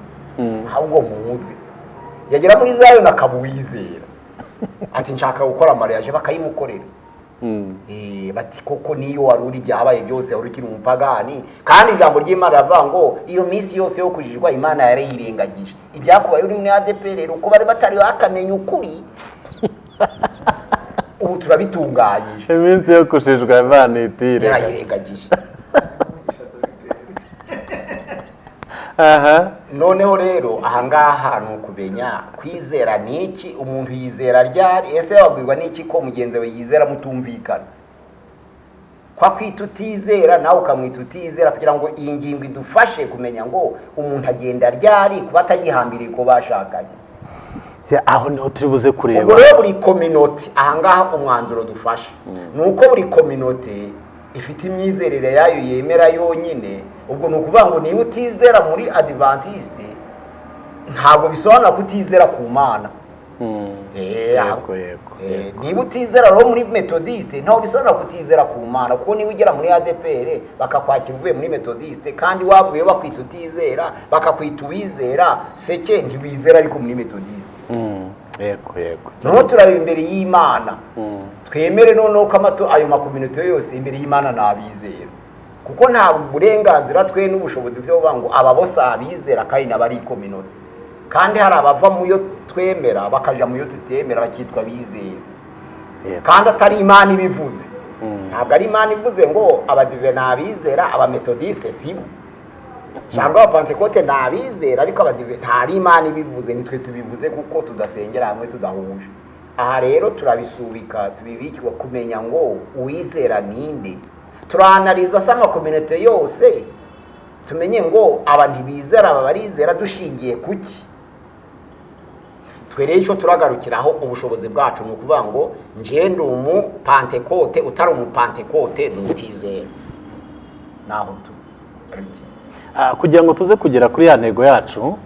ahubwo muze. Yagera muri Zion akabuwizera ati nshaka gukora mariage, bakayimukorera. Bati koko niyo waruri byabaye byose urukira umupagani, kandi ijambo ry'Imana ravuga ngo iyo minsi yose yo kujijwa Imana yare yirengagije. Ibyakubaye uri muri ADPR uko bari batari bakamenya ukuri, ubu turabitunganyije. Iminsi yo kujijwa Imana itire yarayirengagije. Noneho rero ahangaha ni ukubenya kwizera niki, umuntu yizera ryari, ese wabwirwa niki ko mugenzi we yizera mutumvikana? Kwa kwita utizera nawe ukamwita utizera, kugira ngo iyi ngingo idufashe kumenya ngo umuntu agenda ryari kuba atagihambiriye ko bashakanye. Aho niho turi buze kureba. Ubwo rero buri community ahangaha umwanzuro dufashe nuko buri community ifite imyizerere yayo yemera yonyine, ubwo ni ukuvuga ngo niba utizera muri Adventiste ntabwo bisobanura kutizera ku Mana. Yego. Niba utizera rero muri Methodiste ntabwo bisobanura kutizera ku Mana, kuko niba ugera muri ADPR bakakwakira uvuye muri Methodiste kandi wavuye bakwita utizera bakakwita uwizera, seke ntiwizera ariko muri Methodiste. Yego. Noneho turareba imbere y'Imana, twemere noneho ko ayo makominite yose imbere y'Imana n'abizera, kuko nta burenganzira twe n'ubushobozi byo kuvuga ngo aba bose abizera kandi n'abari kominote, kandi hari abava mu yo twemera bakaja mu yo tutemera bakitwa bizera, kandi atari Imana ibivuze. Ntabwo ari Imana ivuze ngo abadive n'abizera, abametodiste sibo, cyangwa abapantekote n'abizera, ariko abadive ntari Imana ibivuze, nitwe tubivuze kuko tudasengera hamwe tudahuje. Aha rero turabisubika tubibikwa kumenya ngo uwizera ninde, turanaliza sama community yose tumenye ngo aba ntibizera aba barizera dushingiye kuki. Twere ico turagarukiraho ubushobozi bwacu ni ukuvuga ngo njye umu pantekote utari umu pantekote n'utizera naho tu kugira ngo tuze kugera kuri ya ntego yacu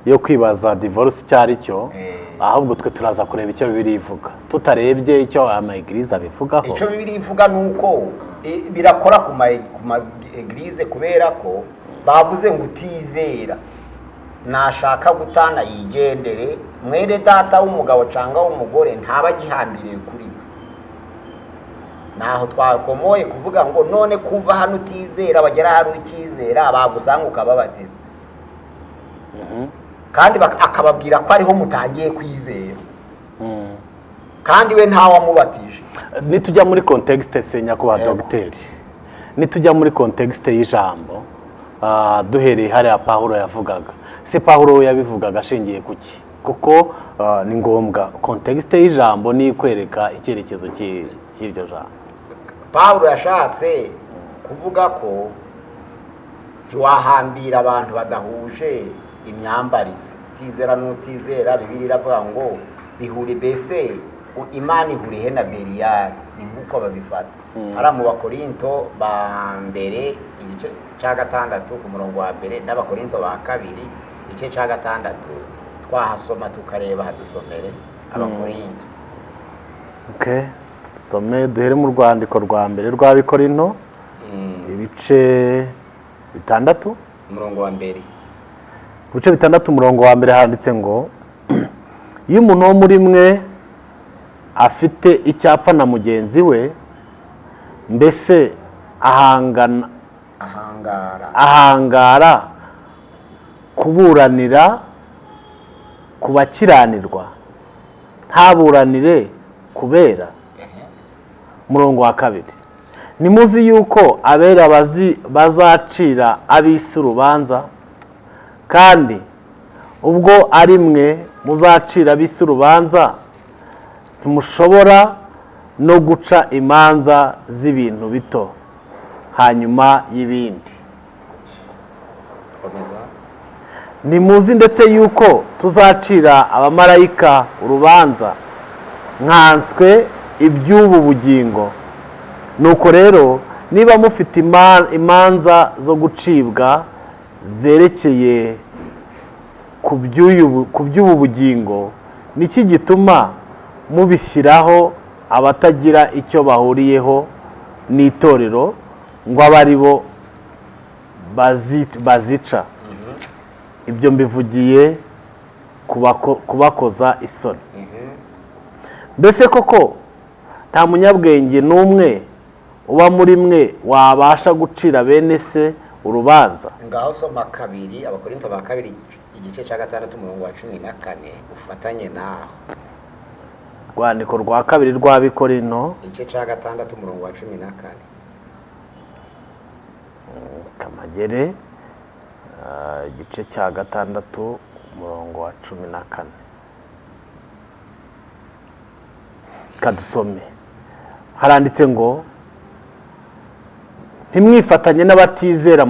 yo kwibaza divorce cyari cyo, ahubwo twe turaza kureba icyo Bibiliya ivuga tutarebye icyo ama-eglise abivugaho. Icyo Bibiliya ivuga nuko birakora ku ma-eglise kubera ko bavuze ngo utizera nashaka gutana yigendere, mwere data w'umugabo canga w'umugore ntaba gihambiriye kuri we. Naho twakomoye kuvuga ngo none kuva hano utizera bagera hano ukizera bagusanga ukababatiza, kandi akababwira ko ariho mutangiye kwizera, kandi we ntawe amubatije. Nitujya muri context senya kuba dogiteri, nitujya muri context y'ijambo, duhereye hariya Pawulo yavugaga, se Pawulo yabivugaga ashingiye kuki? Kuko ni ngombwa context y'ijambo ni kwereka icyerekezo cy'iryo jambo. Pawulo yashatse kuvuga ko ntiwahambira abantu badahuje imyambarize, utizera n'utizera. Bibiliya iravuga ngo bihuri bese Imana ihuriye na Beliyali, ni nk'uko babifata. Ara mu Bakorinto ba mbere igice cya 6 ku murongo wa mbere n'Abakorinto ba kabiri igice cya 6 twahasoma tukareba hadusomere Abakorinto. Okay, some duhere mu rwandiko rwa mbere rw'Abikorinto ibice 6 umurongo wa mbere. Ibice 6 umurongo wa mbere handitse ngo iyo umuntu wo muri mwe afite icyapfa na mugenzi we, mbese ahangara kuburanira kubakiranirwa ntaburanire kubera. Murongo wa kabiri, nimuzi yuko abera bazacira ab'isi urubanza, kandi ubwo ari mwe muzacira ab'isi urubanza ntimushobora no guca imanza z'ibintu bito hanyuma y'ibindi. Nimuzi ndetse yuko tuzacira abamarayika urubanza nkanswe iby'ubu bugingo. Nuko rero niba mufite imanza zo gucibwa zerekeye ku by'ubu bugingo, niki gituma mubishyiraho abatagira icyo bahuriyeho n'itorero ngo abe ari bo bazica? Ibyo mbivugiye kubakoza isoni. Mbese koko nta munyabwenge n'umwe uba muri mwe wabasha gucira bene se urubanza? Ngaho soma kabiri Abakorinto ba kabiri igice cya 6 umurongo wa 14 ufatanye naho. Rwandiko rwa kabiri rw'Abikorinto igice cya 6 umurongo wa 14. Kamagere igice cya 6 umurongo wa 14. Kadusome. Haranditse ngo ntimwifatanye n'abatizera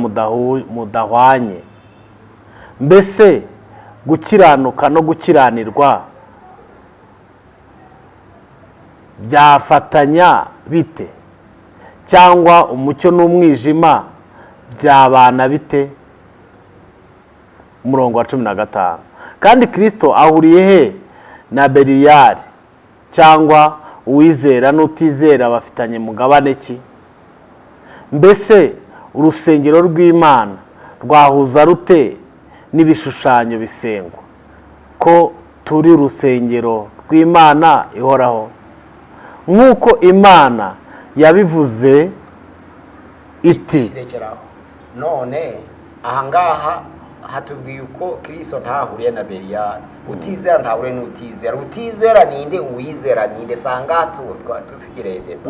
mudahwanye. Mbese gukiranuka no gukiranirwa byafatanya bite? cyangwa umucyo n'umwijima byabana bite? Umurongo wa 15. Kandi Kristo ahuriye he na Beliyali cyangwa uwizera n'utizera bafitanye mugabane ki? Mbese urusengero rw'Imana rwahuza rute n'ibishushanyo bisengwa? Ko turi urusengero rw'Imana ihoraho, nk'uko Imana yabivuze iti. None ahangaha hatubwiye uko Kristo ntahuriye na Beliyali. Utizera ntahuriye n'utizera. Utizera ninde, uwizera ninde? Sanga tufikire deba.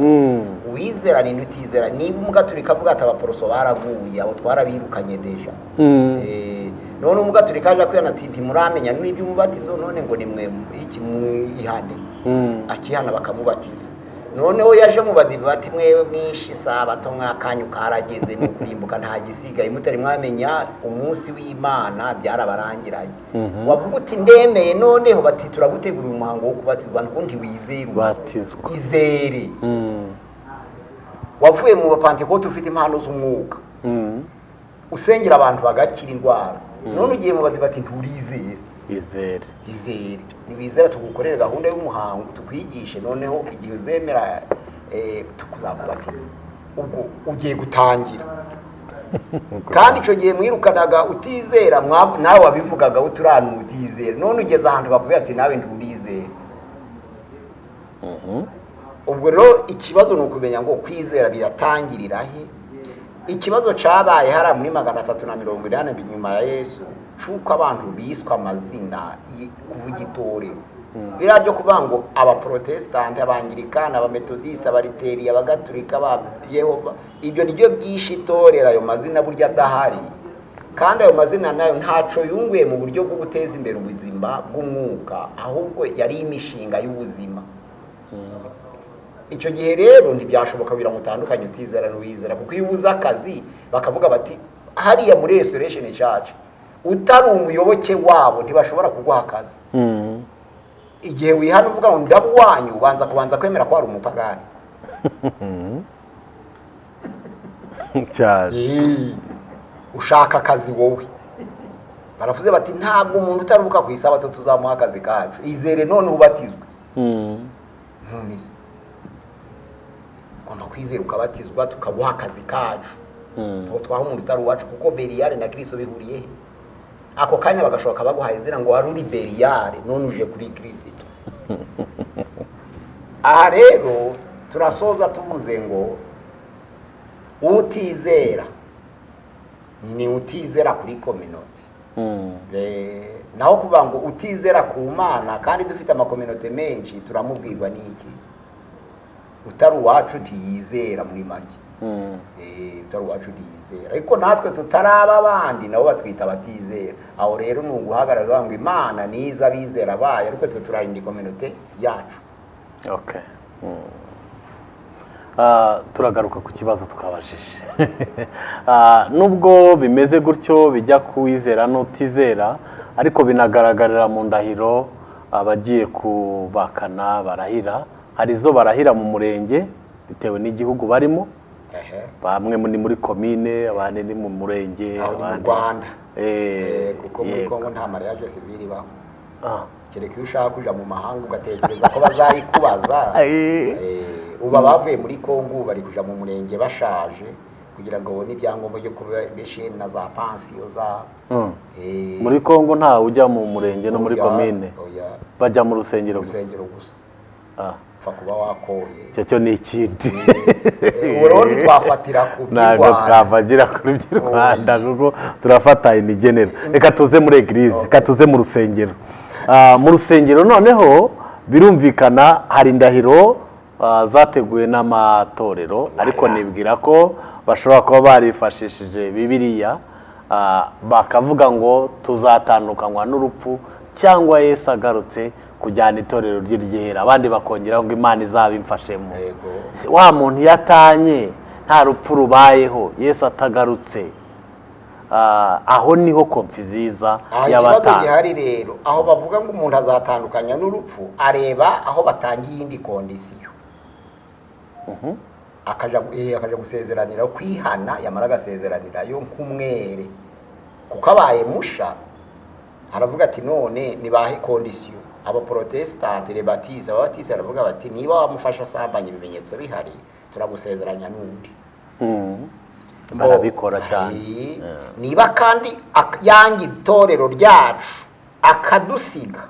Uwizera ninde, utizera niba umugaturika avuga ati abaporoso baraguye, abo twarabirukanye deja. None umugaturika aje kwiyana ati ntimuramenya n'ibyo umubatizo, none ngo ni mwe iki mwihane. Akihana bakamubatiza. Noneho yaje mu badive bati mwe mwishi sabato mwakanyu karageze no kurimbuka nta gisigaye mutari mwamenya umunsi w'Imana byarabarangiranye. Wavuga uti ndemeye, noneho bati turagutegura umuhango wo kubatizwa nkundi wizera batizwa. Izere. Wavuye mu Pentecote ufite impano z'umwuka. Usengera abantu bagakira indwara. None ugiye mu badive bati nturizere. Izere. Nibizera tugukorera gahunda y'umuhango tukwigishe, noneho igihe uzemera tukuzakubatiza. Ubwo ugiye gutangira. Kandi ico gihe mwirukanaga utizera, nawe wabivugaga uturana utizera. None ugeze ahantu bakubwira ati nawe nturizera. Ubwo rero ikibazo nukumenya ngo kwizera biratangirira he. Ikibazo cabaye hara muri 380 nyuma ya Yesu, cuko abantu biswa amazina kuvuga itorero. Birabyo kuvuga ngo abaprotestante, abangirikana, abametodiste, abariteri, abagatulika, aba Yehova, ibyo nibyo byishe itorero. Ayo mazina burya adahari, kandi ayo mazina nayo ntaco yunguye mu buryo bwo guteza imbere ubuzima bw'umwuka, ahubwo yari imishinga y'ubuzima. Icyo gihe rero ntibyashoboka biramutandukanye utizera n'uwizera, kuko iyo ubuze akazi bakavuga bati hariya muri Restoration Church utari umuyoboke wabo ntibashobora kuguha akazi. Igihe wihana uvuga ngo ndabu wanyu, kubanza kwemera ko ari umupagani. Ushaka akazi wowe, baravuze bati ntabwo umuntu utarubuka ku isabato tuzamuha akazi kacu. Izere none ubatizwe. Ntunise ugomba kwizera ukabatizwa tukabuha akazi kacu. Ngo twaho umuntu utari uwacu, kuko Beliyali na Kristo bihuriye he? Ako kanya bagashoka baguhaye izina ngo wari uri Beliyali, none uje kuri Kristo. Aha rero turasoza tuvuze ngo utizera ni utizera kuri community. Naho kuvuga ngo utizera ku Mana, kandi dufite amakominote menshi, turamubwirwa n'iki? Utari uwacu ntiyizera muri make. Utari uwacu ntiyizera, ariko natwe tutaraba abandi nabo batwita batizera. Aho rero ni uguhagarara ngo Imana niza bizera bayo, ariko twe turarinda community yacu. Okay. Turagaruka ku kibazo twabajije. Nubwo bimeze gutyo bijya kuwizera n'utizera, ariko binagaragarira mu ndahiro abagiye kubakana barahira. Hari izo barahira mu murenge bitewe n'igihugu barimo. Bamwe muri komine, abandi ni mu murenge, abandi mu Rwanda. Kuko muri Kongo nta mariage civil ibaho. Kereka iyo ushaka kuja mu mahanga ugatekereza ko bazayikubaza. Uba bavuye muri Kongo bari kuja mu murenge bashaje kugira ngo babone ibyangombwa byo kubeshe na za pansiyo za. Muri Kongo nta ujya mu murenge no muri komine, bajya mu rusengero gusa. Pfa kuba wakoye cyo ni ikindi. Uburundi twafatira ku by'Rwanda, ntabwo twafagira kuri by'Rwanda kuko turafata imigenero. Reka tuze muri eglise, reka tuze mu rusengero. Mu rusengero noneho birumvikana hari indahiro zateguwe n'amatorero, ariko nibwira ko bashobora kuba barifashishije Bibiliya, bakavuga ngo tuzatandukanywa n'urupfu cyangwa Yesu agarutse kujyana itorero ry'irihera. Abandi bakongeraho ngo Imana izabimfashemo. Wa muntu yatanye nta rupfu rubayeho, Yesu atagarutse, aho niho konfiziza y'abatanga. Ikibazo gihari rero, aho bavuga ngo umuntu azatandukanya n'urupfu, areba aho batangiye indi kondisiyo. akaja gusezeranira kwihana, yamara agasezeranira yo nk'umwere, kuko abaye musha aravuga ati none nibahe condition. Abaprotestante rebatize ababatise aravuga bati niba wamufasha asambanya ibimenyetso bihari turagusezeranya n'undi. barabikora cyane. Niba kandi yanga itorero ryacu akadusiga,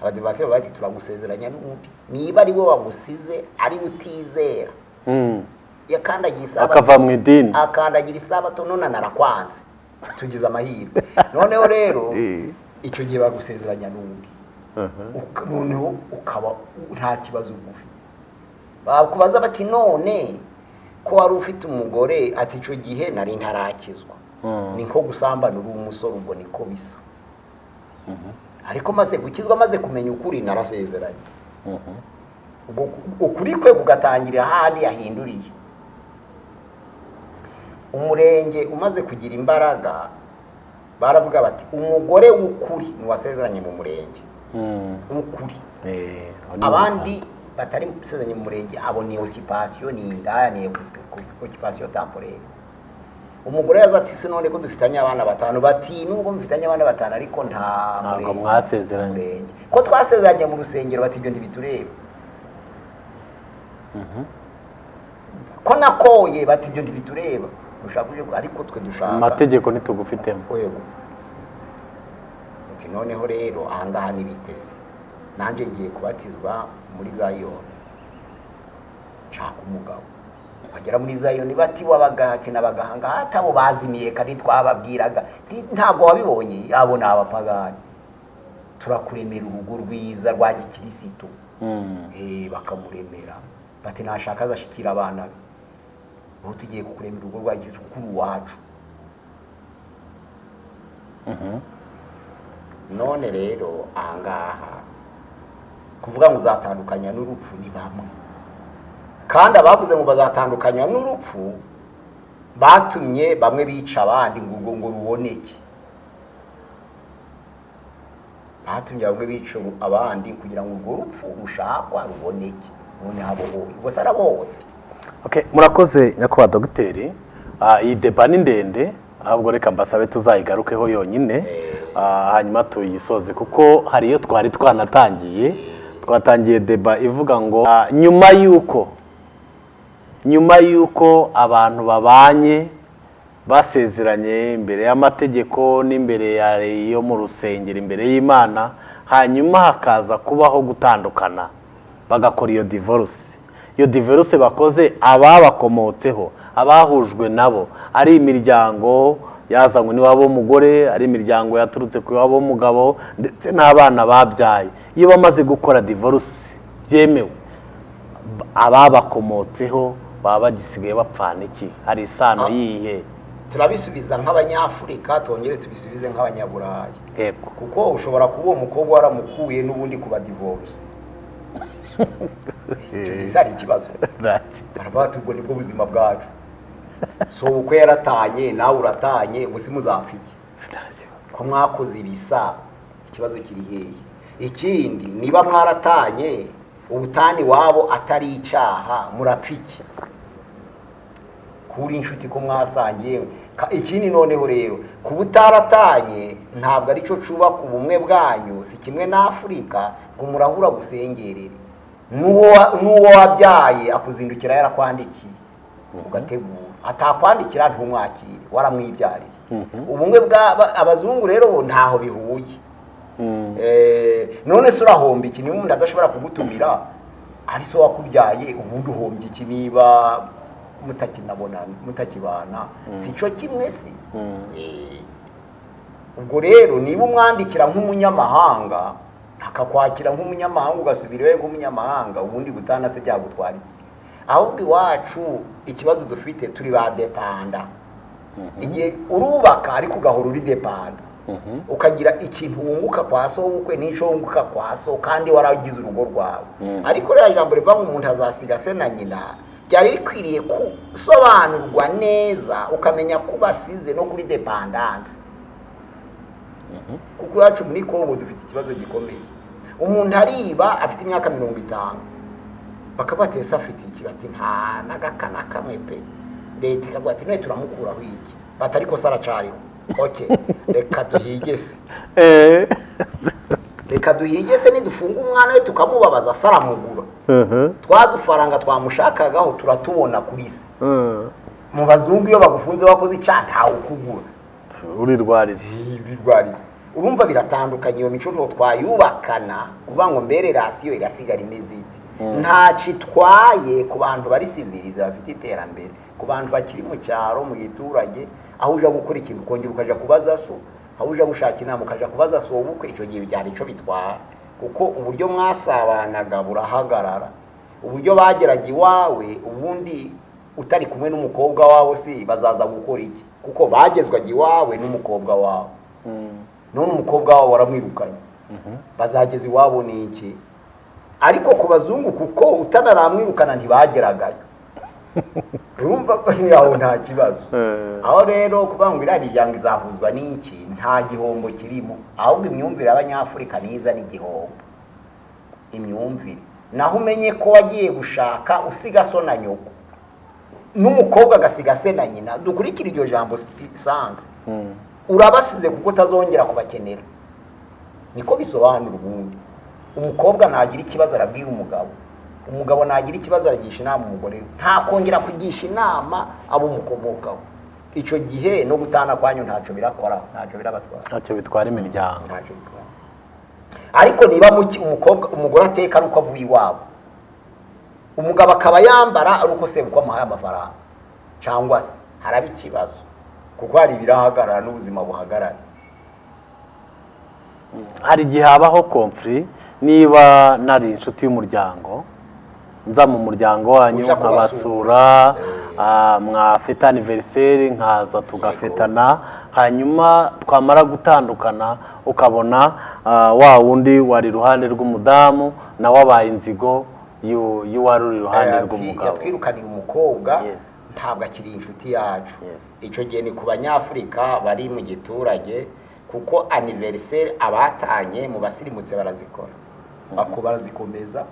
abadivantisite bati turagusezeranya n'undi. Niba ari we wagusize ari utizera yakandagira isabato akava mu idini, akandagira isabato none narakwanze, tugize amahirwe. Noneho rero icyo gihe bagusezeranya n'undi, noneho ukaba nta kibazo ufite. Bakubaza bati none ko wari ufite umugore, ati icyo gihe nari ntarakizwa, ni nko gusambana uri umusore, ubwo niko bisa. Ariko maze gukizwa, maze kumenya ukuri, narasezeranye. Ukuri kwe kugatangirira ahandi yahinduriye. Umurenge umaze kugira imbaraga, baravuga bati umugore w'ukuri ni wasezeranye mu murenge w'ukuri. Abandi batari sezeranye mu murenge abo ni occupation, ni indaya, ni occupation temporaire. Umugore yaza ati se none ko dufitanye abana batanu, bati nubwo mfitanye abana batanu ariko ntabwo mwasezeranye, ko twasezeranye mu rusengero, bati ibyo ntibitureba. Ko nakoye, bati ibyo ntibitureba, ariko twe dushaka amategeko ntitugufitemo. Yego. Ati noneho rero ahangaha nibitese, nanjye ngiye kubatizwa muri Zayoni, nshaka umugabo. Bagera muri Zayoni bati wabagati n'abagahanga, hatabo bazimiye kandi twababwiraga ntabwo wabibonye, abo ni abapagani, turakuremera urugo rwiza rwa gikirisitu. Bakamuremera bati nashaka azashikira abana be, ubu tugiye kukuremera urugo rwa gikirisitu kuri wacu. None rero ahangaha kuvuga ngo uzatandukanya n'urupfu ni bamwe, kandi abavuze ngo bazatandukanya n'urupfu batumye bamwe bica abandi ngo ruboneke. Batumye bamwe bica abandi kugira ngo urwo rupfu rushakwa ruboneke. None abo bose arabohotse. Murakoze nyakubahwa dogiteri. Iyi deba ni ndende, ahubwo reka mbasabe tuzayigarukeho yonyine, hanyuma tuyisoze, kuko hari iyo twari twatangiye deba ivuga ngo nyuma y'uko abantu babanye basezeranye imbere y'amategeko n'imbere yo mu rusengero imbere y'Imana, hanyuma hakaza kubaho gutandukana bagakora iyo divorce. Iyo divorce bakoze ababakomotseho, abahujwe nabo, ari imiryango yazanywe n'iwabo w'umugore, ari imiryango yaturutse ku iwabo w'umugabo, ndetse n'abana babyaye, iyo bamaze gukora divorce byemewe, ababakomotseho baba bagisigaye bapfana iki? Hari isano yihe? Turabisubiza nk'abanyafurika, tongere tubisubize nk'abanyaburayi. Yego. Kuko ushobora kuba umukobwa waramukuye n'ubundi kuba divorce. Icyo gisari ikibazo. Barabatu ubwo nibwo buzima bwacu. So uko yaratanye nawe uratanye, gusa muzapfike. Ko mwakoze ibisa, ikibazo kiri hehe? Ikindi niba mwaratanye ubutani wabo atari icyaha, murapfike. Kuri inshuti ko mwasangiye. Ikindi noneho rero kubutaratanye ntabwo ari cyo cubaka ubumwe bwanyu, si kimwe na Afurika ngo murahura gusengerera. Nuwo wabyaye akuzindukira yarakwandikiye ugategura, atakwandikira ntumwakire, waramwibyariye. Ubumwe abazungu rero ntaho bihuye. None se urahomba iki niba umuntu adashobora kugutumira ari so wakubyaye, ubundi uhombye iki niba mutakibana? Si cyo kimwe si. Ubwo rero niba umwandikira nk'umunyamahanga akakwakira nk'umunyamahanga ugasubira iwe nk'umunyamahanga, ubundi gutana se byagutwara iki? Ahubwo iwacu ikibazo dufite turi ba depanda. Igihe urubaka ariko ugahora uri depanda, ukagira ikintu wunguka kwa so ubukwe n'icyo wunguka kwa so, kandi waragize urugo rwawe. Ariko rero ijambo riva mu muntu azasiga se na nyina ryari rikwiriye gusobanurwa neza, ukamenya ko basize no kuri dependance. Kuko iwacu muri Kongo dufite ikibazo gikomeye. Umuntu ariba afite imyaka 50, bakabatesa afite iki bati nta nagakana kamwe pe leta ikavuga ati none turamukuraho iki bati ariko saracariho okay reka duhigese reka duhigese nidufunga umwana we tukamubabaza saramugura twadufaranga twamushakagaho turatubona kuri se mu bazungu iyo bagufunze wakoze icyaha ntawe ukugura urirwariza urumva biratandukanye iyo mico nto twayubakana kuvuga ngo mbere rasiyo irasigara imeze iti ntaci twaye ku bantu bari civilize bafite iterambere ku bantu bakiri mu cyaro mu giturage aho uja gukora ikintu ukongera ukaja kubaza so aho uja gushaka inama ukaja kubaza so ubukwe icyo gihe byari ico bitwara kuko uburyo mwasabanaga burahagarara uburyo bageraga iwawe ubundi utari kumwe n'umukobwa wawe si bazaza gukora iki kuko bagezwaga iwawe n'umukobwa wawe none umukobwa wawe waramwirukanye bazageza iwabo ni iki ariko ku bazungu kuko utanaramwirukana ntibageragayo urumva ko yaho nta kibazo aho rero kuvuga ngo iriya miryango izahuzwa n'iki nta gihombo kirimo ahubwo imyumvire y'abanyafurika niza n'igihombo imyumvire naho umenye ko wagiye gushaka usiga so na nyoko n'umukobwa agasiga se na nyina dukurikira iryo jambo sanze urabasize kuko utazongera kubakenera niko bisobanura ubundi umukobwa nagira ikibazo arabwira umugabo nagira ikibazo aragisha inama umugore we ntakongera kugisha inama abo mukomokaho icyo gihe no gutana kwanyu ntacyo birakora ntacyo birabatwara ntacyo bitwara imiryango ntacyo bitwara ariko niba umugore ateka ari uko avuye iwabo umugabo akaba yambara ari uko se uko amuhaye amafaranga cyangwa se haraba ikibazo kuko hari ibirahagarara n'ubuzima buhagarara hari igihe habaho conflict niba nari inshuti y'umuryango nza mu muryango wanyu nkabasura mwafite anniversaire nkaza tugafetana hanyuma twamara gutandukana ukabona wa wundi wari iruhande rw'umudamu nawe wabaye inzigo y'uwari uri iruhande rw'umugabo yatwirukaniye umukobwa ntabwo akiri inshuti yacu icyo gihe ni ku banyafurika bari mu giturage kuko anniversaire abatanye mu basirimutse barazikora bako barazikomeza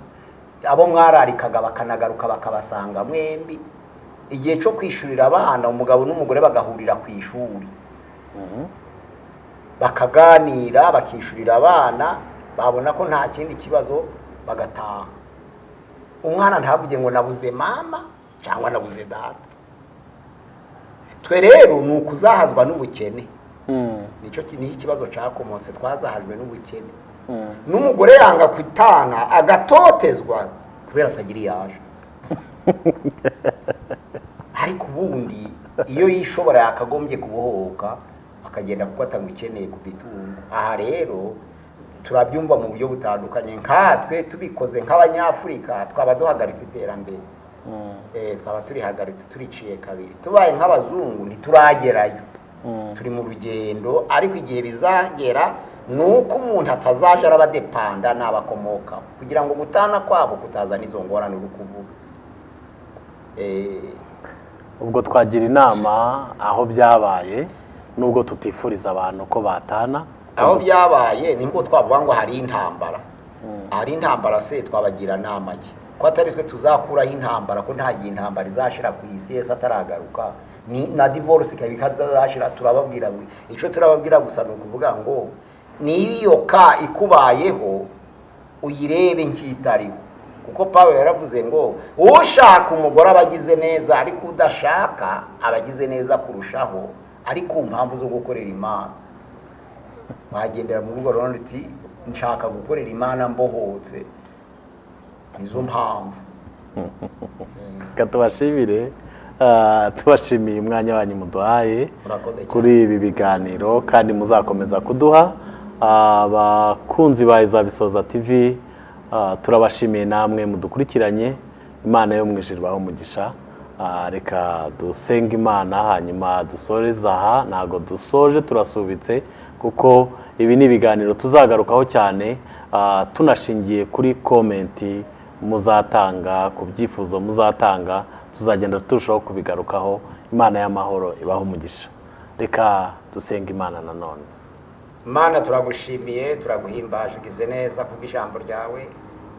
abo mwararikaga bakanagaruka bakabasanga mwembi igihe cyo kwishurira abana umugabo n'umugore bagahurira ku ishuri bakaganira bakishurira abana babona ko nta kindi kibazo bagataha umwana ntavuge ngo nabuze mama cyangwa nabuze data twe rero ni ukuzahazwa n'ubukene nicyo ikibazo cyakomotse twazahajwe n'ubukene n'umugore yanga kwitana agatotezwa kubera atagira iyaje ariko ubundi iyo yishobora yakagombye kubohoka akagenda kuko atagukeneye ku bitungo aha rero turabyumva mu buryo butandukanye nkatwe tubikoze nk'abanyafurika twaba duhagaritse iterambere twaba turihagaritse turiciye kabiri tubaye nk'abazungu ntituragerayo turi mu rugendo ariko igihe bizagera nuko umuntu atazaje arabadepanda n'abakomokaho kugira ngo gutana kwabo kutazana izo ngorane uri kuvuga ubwo twagira inama aho byabaye nubwo tutifuriza abantu ko batana aho byabaye ni ngo twavuga ngo hari intambara se twabagira nama ki ko atari twe tuzakuraho intambara ko nta gihe intambara izashira ku isi yese ataragaruka na divorce ikazashira turababwira ngo icyo turababwira gusa ni ukuvuga ngo niyo ka ikubayeho uyirebe nkitariho kuko Pawulo yaravuze ngo ushaka umugore abagize neza ariko udashaka abagize neza kurushaho ariko impamvu zo gukorera Imana wagendera mu rugo rero uti nshaka gukorera Imana mbohotse nizo mpamvu katubashimire tubashimiye umwanya wanyu muduhaye kuri ibi biganiro kandi muzakomeza kuduha abakunzi ba Izabisoza TV turabashimiye namwe mudukurikiranye Imana yo mwijuru baho umugisha reka dusenga Imana hanyuma dusoreza aha ntago dusoje turasubitse kuko ibi ni ibiganiro tuzagarukaho cyane tunashingiye kuri komenti muzatanga ku byifuzo muzatanga tuzagenda turushaho kubigarukaho Imana y'amahoro ibaho umugisha reka dusenga Imana nanone Mana turagushimiye turaguhimbaje ugize neza kubw'ijambo ryawe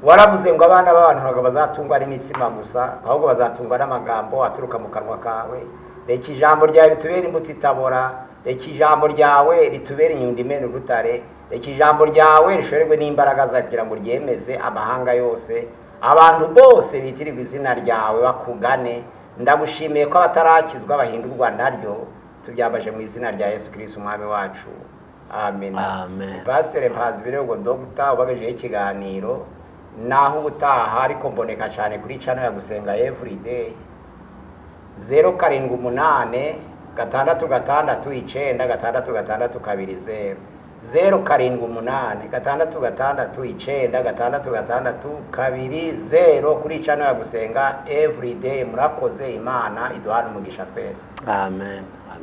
waravuze ngo abana b'abantu ntabwo bazatungwa n'imitsima gusa ahubwo bazatungwa n'amagambo aturuka mu kanwa kawe. Reka ijambo ryawe ritubere imbuto itabora, reka ijambo ryawe ritubere inyundo imena urutare, reka ijambo ryawe rishorerwe n'imbaraga zawe kugira ngo ryemeze amahanga yose, abantu bose bitirirwa izina ryawe bakugane. Ndagushimiye ko abatarakizwa bahindurwa naryo, tubyambaje mu izina rya Yesu Kristo umwami wacu, amen. Pastor Mpazi Birego Dr. ubagajeho ikiganiro naho ubutaha, ariko mboneka cyane kuri channel ya Gusenga Everyday 078 669 66620 078 669 66620 kuri channel ya Gusenga Everyday. Murakoze, Imana iduhana umugisha twese, amen.